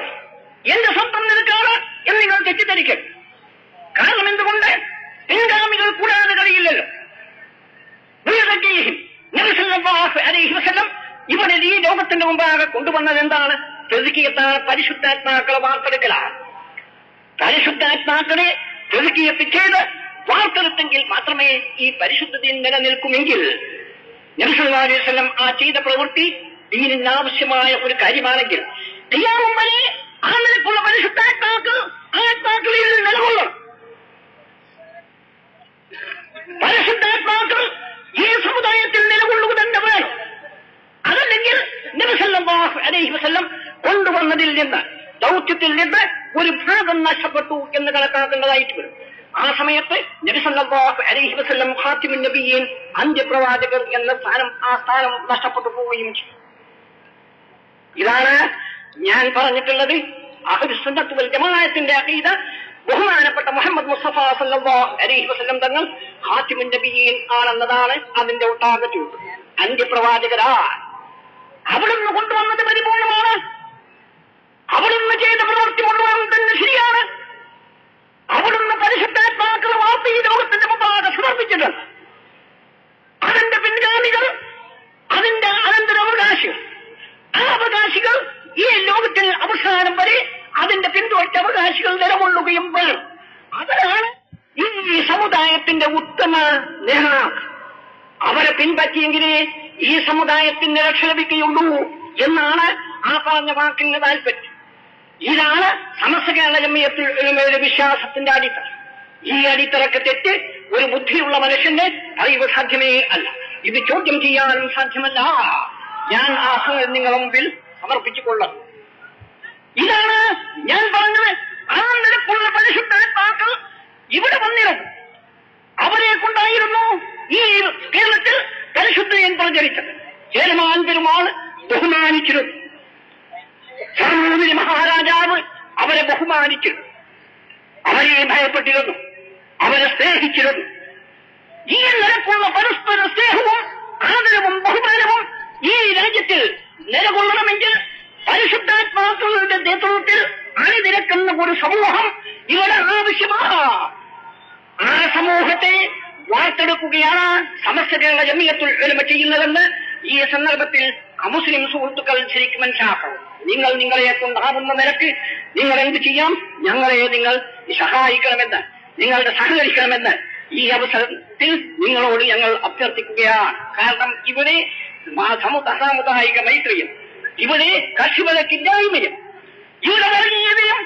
എന്റെ സ്വന്തം നിൽക്കാണ് എന്ന് നിങ്ങൾ തെറ്റിദ്ധരിക്കും. കാരണം എന്തുകൊണ്ട്? പിൻഗാമികൾ കൂടാതെ കഴിയില്ലല്ലോ. നബി സല്ലല്ലാഹു അലൈഹി വസല്ലം ഇവിടെ ഈ ലോകത്തിന്റെ മുമ്പാകെ കൊണ്ടുവന്നത് എന്താണ്? തെസ്കിയത്താണ്, പരിശുദ്ധാത്മാക്കളെ വാർത്തെടുക്കലാണ്. പരിശുദ്ധാത്മാക്കളെ തെസ്കിയത്ത് ചെയ്ത് വാർത്തെടുത്തെങ്കിൽ മാത്രമേ ഈ പരിശുദ്ധതയിൽ നിലനിൽക്കുമെങ്കിൽ നബി സല്ലല്ലാഹു അലൈഹി വസല്ലം ആ ചെയ്ത പ്രവൃത്തി ദീനിന് ആവശ്യമായ ഒരു കാര്യമാണെങ്കിൽ ഖിയാമം വരെ ആ നിലക്കുള്ള ആത്മാക്കളിൽ നിലകൊള്ളും. പരിശുദ്ധാത്മാക്കൾ ഈ സമുദായത്തിൽ നിലകൊള്ളുക തന്നെ വേണം. അതല്ലെങ്കിൽ നബി സല്ലല്ലാഹു അലൈഹി വസല്ലം കൊണ്ടുവന്നതിൽ നിന്ന്, ദൗത്യത്തിൽ നിന്ന് ഒരു ഭാഗം നഷ്ടപ്പെട്ടു എന്ന് കണക്കാക്കേണ്ടതായിട്ട് വരും. ആ സമയത്ത് നബി സല്ലല്ലാഹു അലൈഹി വസല്ലം ഖാതിമുൻ നബിയീൻ, അന്ത്യപ്രവാചകർ എന്ന ആ സ്ഥാനം നഷ്ടപ്പെട്ടു പോവുകയും ചെയ്തു. ഇതാണ് ഞാൻ പറഞ്ഞിട്ടുള്ളത്. അഹ്ലുസ് സുന്നത്ത് വൽ ജമാഅത്തിന്റെ അഖീദ ബഹുമാനപ്പെട്ട മുഹമ്മദ് മുസ്തഫ സല്ലല്ലാഹു അലൈഹി വസല്ലം തങ്ങൾ ഖാതിമുൻ നബിയീൻ ആണെന്നതാണ് അതിന്റെ ഒട്ടാകെ ചൂട്. അന്ത്യപ്രവാചകരാണ്. അവിടുന്ന് കൊണ്ടുവന്നത് പരിപൂർണമാണ്. അവിടുന്ന് ചെയ്ത പ്രവൃത്തി മുഴുവൻ തന്നെ ശരിയാണ്. അവിടുന്ന് പരിശുദ്ധാത്മാക്കളെ വാർത്ത ഈ ലോകത്തിന്റെ മുമ്പാകെ സമർപ്പിച്ചിട്ടുണ്ട്. അതിന്റെ പിൻഗാമികൾ, അതിന്റെ അനന്തരാവകാശികൾ, ആ അവകാശികൾ ഈ ലോകത്തിൽ അവസാനം വരെ അതിന്റെ പിന്തുടർച്ച അവകാശികൾ നിലകൊള്ളുകയും വേണം. അതാണ് ഈ സമുദായത്തിന്റെ ഉത്തമ നേതാക്കൾ. അവരെ പിൻപറ്റിയെങ്കിലേ ഈ സമുദായത്തിന് രക്ഷ ലഭിക്കുകയുള്ളൂ എന്നാണ് ആ പറഞ്ഞ വാക്കിന് താല്പര്യം. ഇതാണ് സമസ്ത കേരള ജംഇയ്യത്തുൽ ഉലമയുടെ വിശ്വാസത്തിന്റെ അടിത്തറ. ഈ അടിത്തറക്ക് തെറ്റ് ഒരു ബുദ്ധിയുള്ള മനുഷ്യന്റെ അറിവ് സാധ്യമേ അല്ല. ഇത് ചോദ്യം ചെയ്യാനും സാധ്യമല്ല. ഞാൻ ആ നിങ്ങളുടെ മുമ്പിൽ സമർപ്പിച്ചുകൊള്ളും. ഇതാണ് ഞാൻ പറഞ്ഞത്. ആ നിലക്കുള്ള പരിശുദ്ധാത്മാക്കൾ ഇവിടെ വന്നിരുന്നു. അവരെ കൊണ്ടായിരുന്നു ഈ കേരളത്തിൽ പരിശുദ്ധയും പ്രചരിച്ചത്. ചേരമാൻ പെരുമാൾ ബഹുമാനിച്ചിരുന്നു. സർവ്വ മഹാരാജാവ് അവരെ ബഹുമാനിച്ചിരുന്നു. അവരെ ഭയപ്പെട്ടിരുന്നു. അവരെ സ്നേഹിച്ചിരുന്നു. ഈ നിലക്കുള്ള പരസ്പര സ്നേഹവും ആദരവും ബഹുമാനവും ഈ രാജ്യത്തിൽ നിലകൊള്ളണമെങ്കിൽ പരിശുദ്ധാത്മാക്കളുടെ നേതൃത്വത്തിൽ അണിനിരക്കുന്ന ഒരു സമൂഹം ഇവിടെ ആവശ്യമാണ്. ആ സമൂഹത്തെ വാർത്തെടുക്കുകയാണ് സമസ്ത കേരള ജമിയത്തുൽ ഉലമ ചെയ്യുന്നതെന്ന് ഈ സന്ദർഭത്തിൽ അമുസ്ലിം സുഹൃത്തുക്കൾ ശരിക്കും മനസ്സിലാക്കണം. നിങ്ങൾ നിങ്ങളെ കൊണ്ടാവുന്ന നിരക്ക് നിങ്ങൾ എന്ത് ചെയ്യാം, ഞങ്ങളെ നിങ്ങൾ സഹായിക്കണമെന്ന്, നിങ്ങളുടെ സഹകരിക്കണമെന്ന് ഈ അവസരത്തിൽ നിങ്ങളോട് ഞങ്ങൾ അഭ്യർത്ഥിക്കുകയാണ്. കാരണം ഇവിടെ സാമുദായിക മൈത്രിയും, ഇവിടെ കർഷകർക്കില്ലായ്മയും, ഇവിടെ വർഗീയതയും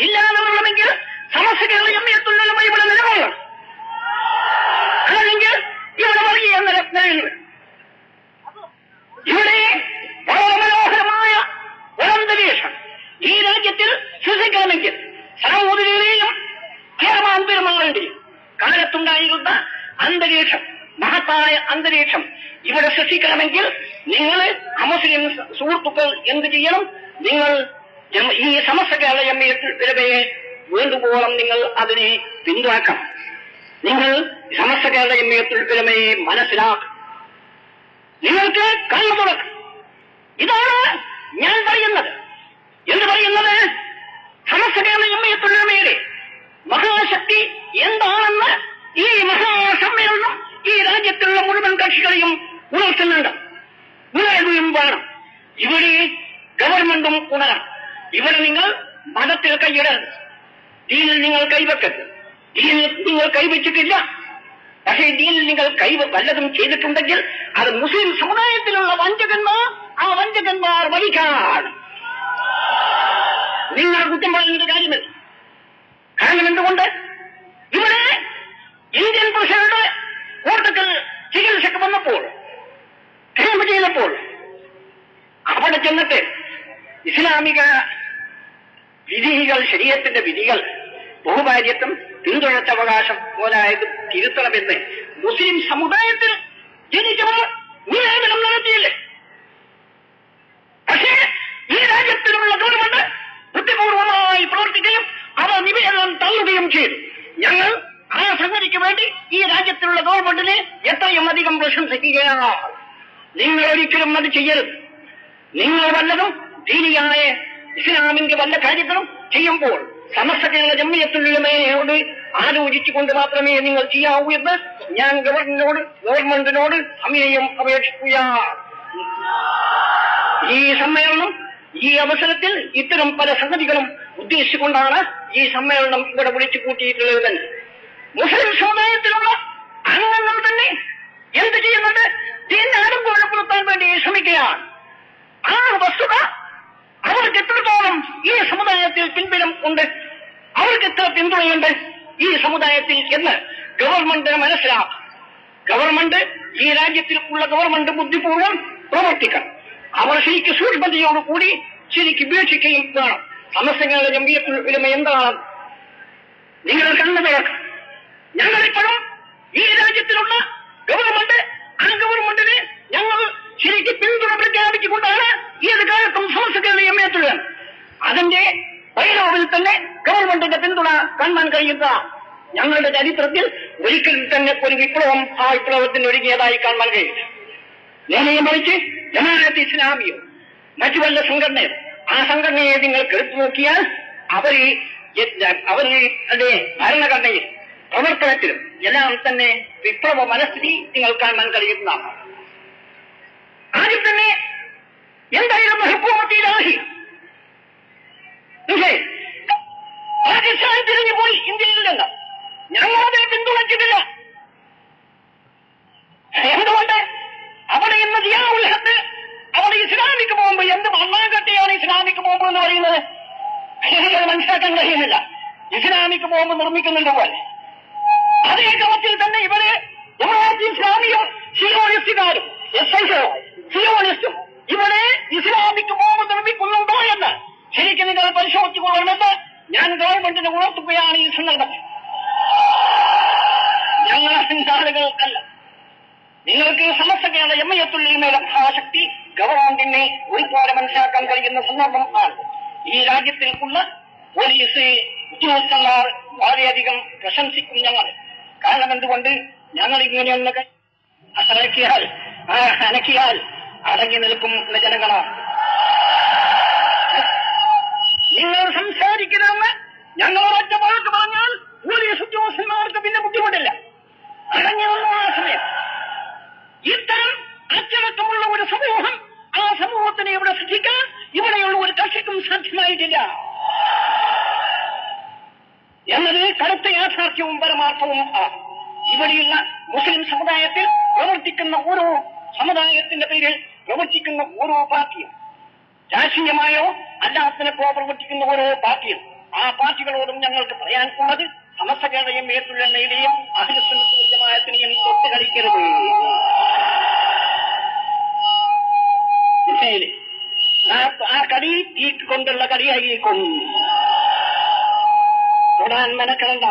ഇല്ലാതെ വേണമെങ്കിൽ സമസ്ത കേരള ജമിയത്തുൽ ഉലമ ഇവിടെ നിലകൊള്ളണം. അല്ലെങ്കിൽ ഇവിടെ വർഗീയ നിലനിൽക്കും. ഇവിടെ വളരെ മനോഹരമായ ഒരന്തരീക്ഷം ഈ രാജ്യത്തിൽ സൃഷ്ടിക്കണമെങ്കിൽ സാമൂതിരിയുടെയും കേരളാന്തരങ്ങളുടെയും കാലത്തുണ്ടായിരുന്ന അന്തരീക്ഷം, മഹത്തായ അന്തരീക്ഷം ഇവിടെ സൃഷ്ടിക്കണമെങ്കിൽ നിങ്ങൾ അമുസ്ലിം സുഹൃത്തുക്കൾ എന്ത് ചെയ്യണം? നിങ്ങൾ ഈ സമസ്ത കേരള ജമിയത്തുൽ ഉലമയെ വേണ്ടുവോളം നിങ്ങൾ അതിനെ പിന്തുണക്കണം. നിങ്ങൾ സമസ്ത കേരള ജമിയത്തുൽ ഉലമയെ മനസ്സിലാക്കും. നിങ്ങൾക്ക് കണ്ണു തുറക്കും. ഇതാണ് ഞാൻ പറയുന്നത്. എന്ത് പറയുന്നത്? സമസ്ത കേരള ജമിയത്തുൽ ഉലമയുടെ മഹാശക്തി എന്താണെന്ന് ഈ മഹാസമ്മേളനം ഈ രാജ്യത്തുള്ള മുഴുവൻ കക്ഷികളെയും ഉണർത്തുന്നുണ്ട്. ഉണരുകയും വേണം. ഇവിടെ ഗവൺമെന്റും ഉണരണം. ഇവിടെ നിങ്ങൾ മതത്തിൽ കൈയിടരുത്. ദീനിൽ നിങ്ങൾ കൈവെക്കരുത്. ദീനിൽ നിങ്ങൾ കൈവച്ചിട്ടില്ല. പക്ഷേ ദീനിൽ നിങ്ങൾ വല്ലതും ചെയ്തിട്ടുണ്ടെങ്കിൽ അത് മുസ്ലിം സമുദായത്തിലുള്ള വഞ്ചകന്മാർ, ആ വഞ്ചകന്മാർ വഹിക്കാണ്. നിങ്ങൾ കുറ്റം പറയുന്ന കാര്യമില്ല. കാരണം എന്തുകൊണ്ട്? ഇവിടെ ഇന്ത്യൻ പ്രസിഡന്റ് കോട്ടക്കൽ ചികിത്സക്ക് വന്നപ്പോൾ, ക്യാമ്പ് ചെയ്തപ്പോൾ അവിടെ ചെന്നിട്ട് ഇസ്ലാമിക വിധികൾ, ശരീഅത്തിന്റെ വിധികൾ, ബഹുഭാര്യത്വം, പിന്തുടർച്ചവകാശം പോലായത് തിരുത്തണമെന്ന് മുസ്ലിം സമുദായത്തിൽ ജനിച്ചവർ നിവേദനം നടത്തിയില്ലേ? പക്ഷേ ഈ രാജ്യത്തിലുള്ള ഗവൺമെന്റ് ബുദ്ധിപൂർവമായി പ്രവർത്തിക്കുകയും അവർ നിവേദനം തള്ളുകയും ചെയ്തു. ഞങ്ങൾ ആ സംഗതിക്ക് വേണ്ടി ഈ രാജ്യത്തിലുള്ള ഗവൺമെന്റിനെ എത്രയും അധികം പ്രശംസിക്കുകയാണ്. നിങ്ങൾ ഒരിക്കലും അത് ചെയ്യരുത്. നിങ്ങൾ വല്ലതും ദീനിയായ ഇസ്ലാമിന്റെ വല്ല കാര്യങ്ങളും ചെയ്യുമ്പോൾ സമസ്ത കേരള ജമിയത്തുൽ ഉലമയോട് ആലോചിച്ചുകൊണ്ട് മാത്രമേ നിങ്ങൾ ചെയ്യാവൂ എന്ന് ഞാൻ ഗവൺമെന്റിനോട് സമയം അപേക്ഷിക്കുകയാണ്. ഈ സമ്മേളനം ഈ അവസരത്തിൽ ഇത്തരം പല സംഗതികളും ഉദ്ദേശിച്ചുകൊണ്ടാണ് ഈ സമ്മേളനം ഇവിടെ വിളിച്ചു കൂട്ടിയിട്ടുള്ളത് തന്നെ. മുസ്ലിം സമുദായത്തിലുള്ള അംഗങ്ങൾ തന്നെ എന്ത് ചെയ്യുന്നുണ്ട്? ദീനിനെ ആഡംബരപ്പെടുത്താൻ വേണ്ടി ശ്രമിക്കുകയാണ്. ആ വസ്തുത അവർക്ക് എത്രത്തോളം ഈ സമുദായത്തിൽ പിൻബലം ഉണ്ട്, അവർക്ക് എത്ര പിന്തുണയുണ്ട് ഈ സമുദായത്തിൽ എന്ന് ഗവൺമെന്റിന് മനസ്സിലാക്കും. ഗവൺമെന്റ്, ഈ രാജ്യത്തിൽ ഉള്ള ഗവൺമെന്റ് ബുദ്ധിപൂർവ്വം പ്രവർത്തിക്കണം. അവർ ശരിക്ക് സൂക്ഷ്മതയോടുകൂടി ശരിക്ക് വീക്ഷിക്കുകയും വേണം. സമസ്ത കേരള ജമിയത്തുൽ ഉലമ എന്താണ്? നിങ്ങൾ കണ്ണു തുറക്കണം. ഞങ്ങളിപ്പോഴും ഈ രാജ്യത്തിലുള്ള ഗവൺമെന്റ്, ആ ഗവൺമെന്റിന് ഞങ്ങൾ ശരിക്ക് പിന്തുണ പ്രഖ്യാപിച്ചുകൊണ്ടാണ് ഏത് കാലത്തും സമസ്ത കേരള ജമിയത്തുൽ ഉലമ അതിന്റെ ബൈലോവിൽ തന്നെ ഗവൺമെന്റിന്റെ പിന്തുണ കാണാൻ കഴിയുക. ഞങ്ങളുടെ ചരിത്രത്തിൽ ഒരിക്കലും തന്നെ ഒരു വിപ്ലവം ആ വിപ്ലവത്തിന് ഒരുങ്ങിയതായി കാണാൻ കഴിയില്ല. നേരെ മറിച്ച് ജമാഅത്ത് ഇസ്ലാമിയോ മറ്റു വല്ല സംഘടനയോ, ആ സംഘടനയെ നിങ്ങൾ എടുത്തു നോക്കിയാൽ അവരുടെ ഭരണഘടനയിൽ, പ്രവർത്തനത്തിലും എല്ലാം തന്നെ വിപ്ലവ മനസ്ഥിതി നിങ്ങൾ കാണാൻ കഴിയുന്നതാണ്. ആദ്യം തന്നെ എന്തായിരുന്നു ഹുക്കൂമത്ത് ഇലാഹി? പാകിസ്ഥാൻ തിരിഞ്ഞു പോയി ഇന്ത്യയിൽ നിന്ന്. ഞങ്ങളതിനെ പിന്തുണച്ചിട്ടില്ല. എന്തുകൊണ്ട്? അവിടെ ഇന്ന് ദിയാഉൽ ഹഖ് അവിടെ ഇസ്ലാമിക് ബോംബ്, എന്ത് മണ്ണാങ്കട്ടിയാണ് ഇസ്ലാമിക് ബോംബ് എന്ന് പറയുന്നത്? എനിക്കത് മനസ്സിലാക്കാൻ കഴിയുന്നില്ല. ഇസ്ലാമിക് ബോംബ് നിർമ്മിക്കുന്നുണ്ട് പോലെ അതേ ക്രമത്തിൽ തന്നെ ഇവര് ജമാഅത്ത് ഇസ്ലാമിയും സിയോണിസ്റ്റുകാരും സിയോണിസ്റ്റും ഇവിടെ ഇസ്ലാമിക് ബോംബ് നിർമ്മിക്കുന്നുണ്ടോ എന്ന് ശരിക്കും നിങ്ങൾ പരിശോധിച്ചുകൊള്ളണമെന്ന് ഞാൻ ഗവൺമെന്റിനെ ഉണർത്തുകയാണ് ഈ സന്ദർഭത്തിൽ. ഞങ്ങൾ ആളുകൾക്കല്ല. നിങ്ങൾക്ക് സമസ്ത കേരള ജമിയത്തുൽ ഉലമയുടെ മഹാശക്തി ഗവൺമെന്റിനെ ഒരുപോലെ മനസ്സിലാക്കാൻ കഴിയുന്ന സന്ദർഭം ആണ്. ഈ രാജ്യത്തിൽ ഉള്ള പോലീസ് ഉദ്യോഗസ്ഥന്മാർ വളരെയധികം പ്രശംസിക്കും ഞങ്ങൾ. കാരണം എന്തുകൊണ്ട്? ഞങ്ങൾ ഇങ്ങനെയൊന്ന് അനക്കിയാൽ അടങ്ങി നിൽക്കും ജനങ്ങളാണ്. നിങ്ങൾ സംസാരിക്കണമെന്ന് ഞങ്ങൾ ഒറ്റ വാക്ക് പറഞ്ഞാൽ പോലീസ് ഉദ്യോഗസ്ഥന്മാർക്ക് പിന്നെ ബുദ്ധിമുട്ടില്ല. അടങ്ങി വന്നു ആ സമയം. ഇത്തരം അച്ചടക്കമുള്ള ഒരു സമൂഹം, ആ സമൂഹത്തിനെ ഇവിടെ സൃഷ്ടിക്കാൻ ഇവിടെയുള്ള ഒരു കക്ഷിക്കും സാധ്യമായിട്ടില്ല എന്നത് കടുത്ത യാഥാർത്ഥ്യവും പരമാർത്ഥവും ആണ്. ഇവിടെയുള്ള മുസ്ലിം സമുദായത്തിൽ പ്രവർത്തിക്കുന്ന ഓരോ സമുദായത്തിന്റെ പേരിൽ പ്രവർത്തിക്കുന്ന ഓരോ പാർട്ടിയും, രാഷ്ട്രീയമായോ അല്ലാത്തതിനോ പ്രവർത്തിക്കുന്ന ഓരോ പാർട്ടിയും, ആ പാർട്ടികളോടും ഞങ്ങൾക്ക് പറയാനുള്ളത് സമസ്ത കേരള ജംഇയ്യത്തുൽ അഹ്ലുസുന്നത്ത് വൽ ജമാഅത്തിനെയും തൊട്ട് കളിക്കരുത്. ആ കളി തീക്കൊണ്ടുള്ള കളിയായിക്കൊണ്ട് തൊടാൻ മെനക്കെടണ്ട.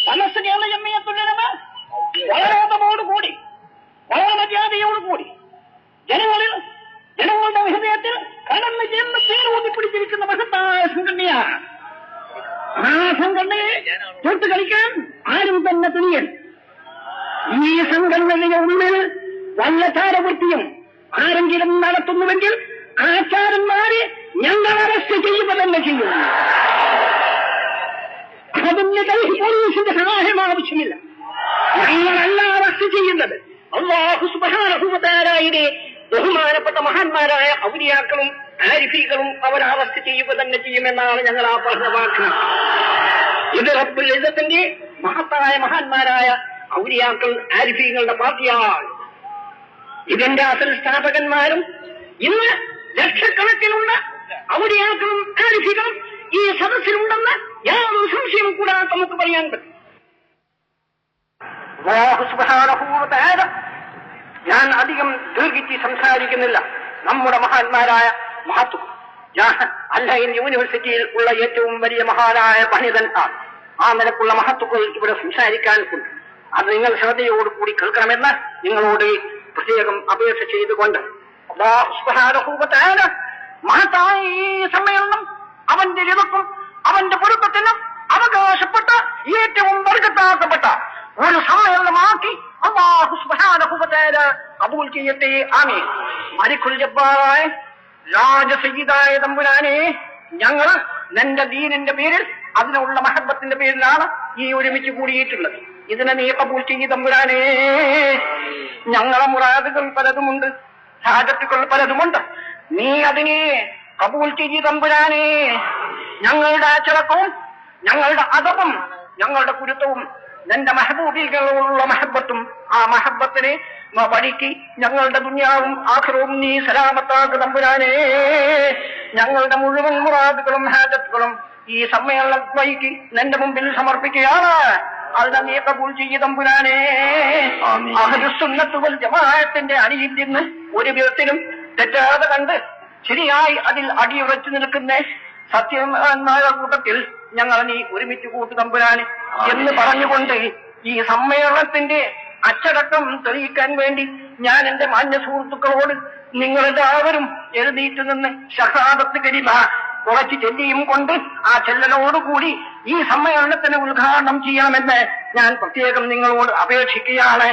സമസ്ത കേരള ജംഇയ്യത്തുൽ ഉലമ വളരോധമോടുകൂടി, വളരെ മര്യാദയോടുകൂടി ജനങ്ങളുടെ ഹൃദയത്തിൽ കടന്നു ചെന്ന് പേരൂന്നിപ്പിടിച്ചിരിക്കുന്ന മഹത്തായ സംഘടനയാണ്. ആ സംഘടനയെ തൊട്ട് കളിക്കാൻ ആരും തന്നെ തുനിയൻ. ഈ സംഘടനയുടെ ഉള്ളിൽ വല്ല ചാരവൃത്തിയും ആരെങ്കിലും നടത്തുന്നുവെങ്കിൽ ആചാരന്മാരെ ഞങ്ങൾ അറസ്റ്റ് ചെയ്യുക തന്നെ ചെയ്യും. അതിന് പോലീസിന്റെ സഹായം ആവശ്യമില്ല. ഞങ്ങളല്ല അറസ്റ്റ് ചെയ്യുന്നത്. അല്ലാഹു സുബ്ഹാനഹു വ തആലയുടെ ബഹുമാനപ്പെട്ട മഹാന്മാരായ ഔലിയാക്കളും ആരിഫീകളും അവർ അറസ്റ്റ് ചെയ്യുക തന്നെ ചെയ്യുമെന്നാണ് ഞങ്ങൾ ആ പറഞ്ഞ വാക്ക്. ഇത് റബ്ബുൽ ഇസ്സത്തിന്റെ മഹത്തായ മഹാന്മാരായ ഔലിയാക്കൾ ആരിഫീങ്ങളുടെ പാർട്ടിയാണ്. ഇതിന്റെ അസൽ സ്ഥാപകന്മാരും ഇന്ന് ലക്ഷക്കണക്കിനുള്ള ഔലിയാക്കളും ആരിഫീകളും ഈ സദസ്സിലുണ്ടെന്ന് യാതൊരു സംശയം കൂടാതെ നമുക്ക് പറയാൻ പറ്റും. അല്ലാഹു സുബ്ഹാനഹു വ തആല, ഞാൻ അധികം ദീർഘിച്ച് സംസാരിക്കുന്നില്ല. നമ്മുടെ മഹാന്മാരായ മഹത്വം അൽഹൈൻ യൂണിവേഴ്സിറ്റിയിൽ ഉള്ള ഏറ്റവും വലിയ മഹാനായ പണ്ഡിതൻ ആണ്. ആ നിലക്കുള്ള മഹത്വങ്ങൾ ഇവിടെ സംസാരിക്കാനുണ്ട്. അത് നിങ്ങൾ ശ്രദ്ധയോടുകൂടി കേൾക്കണമെന്ന് നിങ്ങളോട് പ്രത്യേകം അപേക്ഷ ചെയ്തുകൊണ്ട് അല്ലാഹു സുബ്ഹാനഹു വ തആല മഹത്തായ ഈ സമ്മേളനം അവന്റെ രിദക്കും അവന്റെ പൊരുത്തത്തിനും അവകാശപ്പെട്ട ഏറ്റവും ബർക്കത്താക്കപ്പെട്ട ഒരു സമ്മേളനമാക്കി അല്ലാഹു സുബ്ഹാനഹു വ തആല കബൂൽ ചെയ്യട്ടെ. ആമീൻ. മലിക്കുൽ ജബ്ബാറായ രാജസയ്യിദായ തമ്പുരാനെ, ഞങ്ങൾ നിന്റെ ദീനിന്റെ പേരിൽ അതിനുള്ള മഹബത്തിന്റെ പേരിലാണ് ഈ ഒരുമിച്ച് കൂടിയിട്ടുള്ളത്. ഇതിനെ നീ കബൂൽ ചെയ്യ തമ്പുരാനെ. ഞങ്ങളെ മുറാദുകൾ പലതുമുണ്ട്, ഹാജത്തുകൾ പലതുമുണ്ട്. നീ അതിനെ കബൂൽ ചെയ്യ തമ്പുരാനെ. ഞങ്ങളുടെ അച്ചടക്കവും ഞങ്ങളുടെ അദബും ഞങ്ങളുടെ കുരുത്തവും നിന്റെ മെഹബൂബികളോടുള്ള മഹബത്തും, ആ മഹബത്തിനെ വഴിക്ക് ഞങ്ങളുടെ ദുനിയാവും ആഖിറവും നീ സലാമത്താക്ക് തമ്പുരാനെ. ഞങ്ങളുടെ മുഴുവൻ മുറാദുകളും ഹാജത്തുകളും ഈ സമ്മേളന വഴിക്ക് നിന്റെ മുമ്പിൽ സമർപ്പിക്കുകയാണ്. അതിനെ നീ കബൂൽ ചെയ്യ തമ്പുരാനെ. അഹ്ലുസുന്നത്ത് വൽ ജമാഅത്തിന്റെ അടിയിൽ നിന്ന് ഒരു വിധത്തിലും തെറ്റാതെ കണ്ട് ശരിയായി അതിൽ അടിയുറച്ചു നിൽക്കുന്ന സത്യന്മാരുടെ കൂട്ടത്തിൽ ഞങ്ങൾ നീ ഒരുമിച്ച് കൂട്ടു തമ്പുരാനെ എന്ന് പറഞ്ഞുകൊണ്ട് ഈ സമ്മേളനത്തിന്റെ അച്ചടക്കം തെളിയിക്കാൻ വേണ്ടി ഞാൻ എന്റെ മാന്യ സുഹൃത്തുക്കളോട് നിങ്ങളെല്ലാവരും എഴുന്നേറ്റ് നിന്ന് ഷഹാദത്ത് കലിമ കുറച്ച് ചെല്ലിയും കൊണ്ട് ആ ചെല്ലലോടുകൂടി ഈ സമ്മേളനത്തിന് ഉദ്ഘാടനം ചെയ്യണമെന്ന് ഞാൻ പ്രത്യേകം നിങ്ങളോട് അപേക്ഷിക്കുകയാണ്.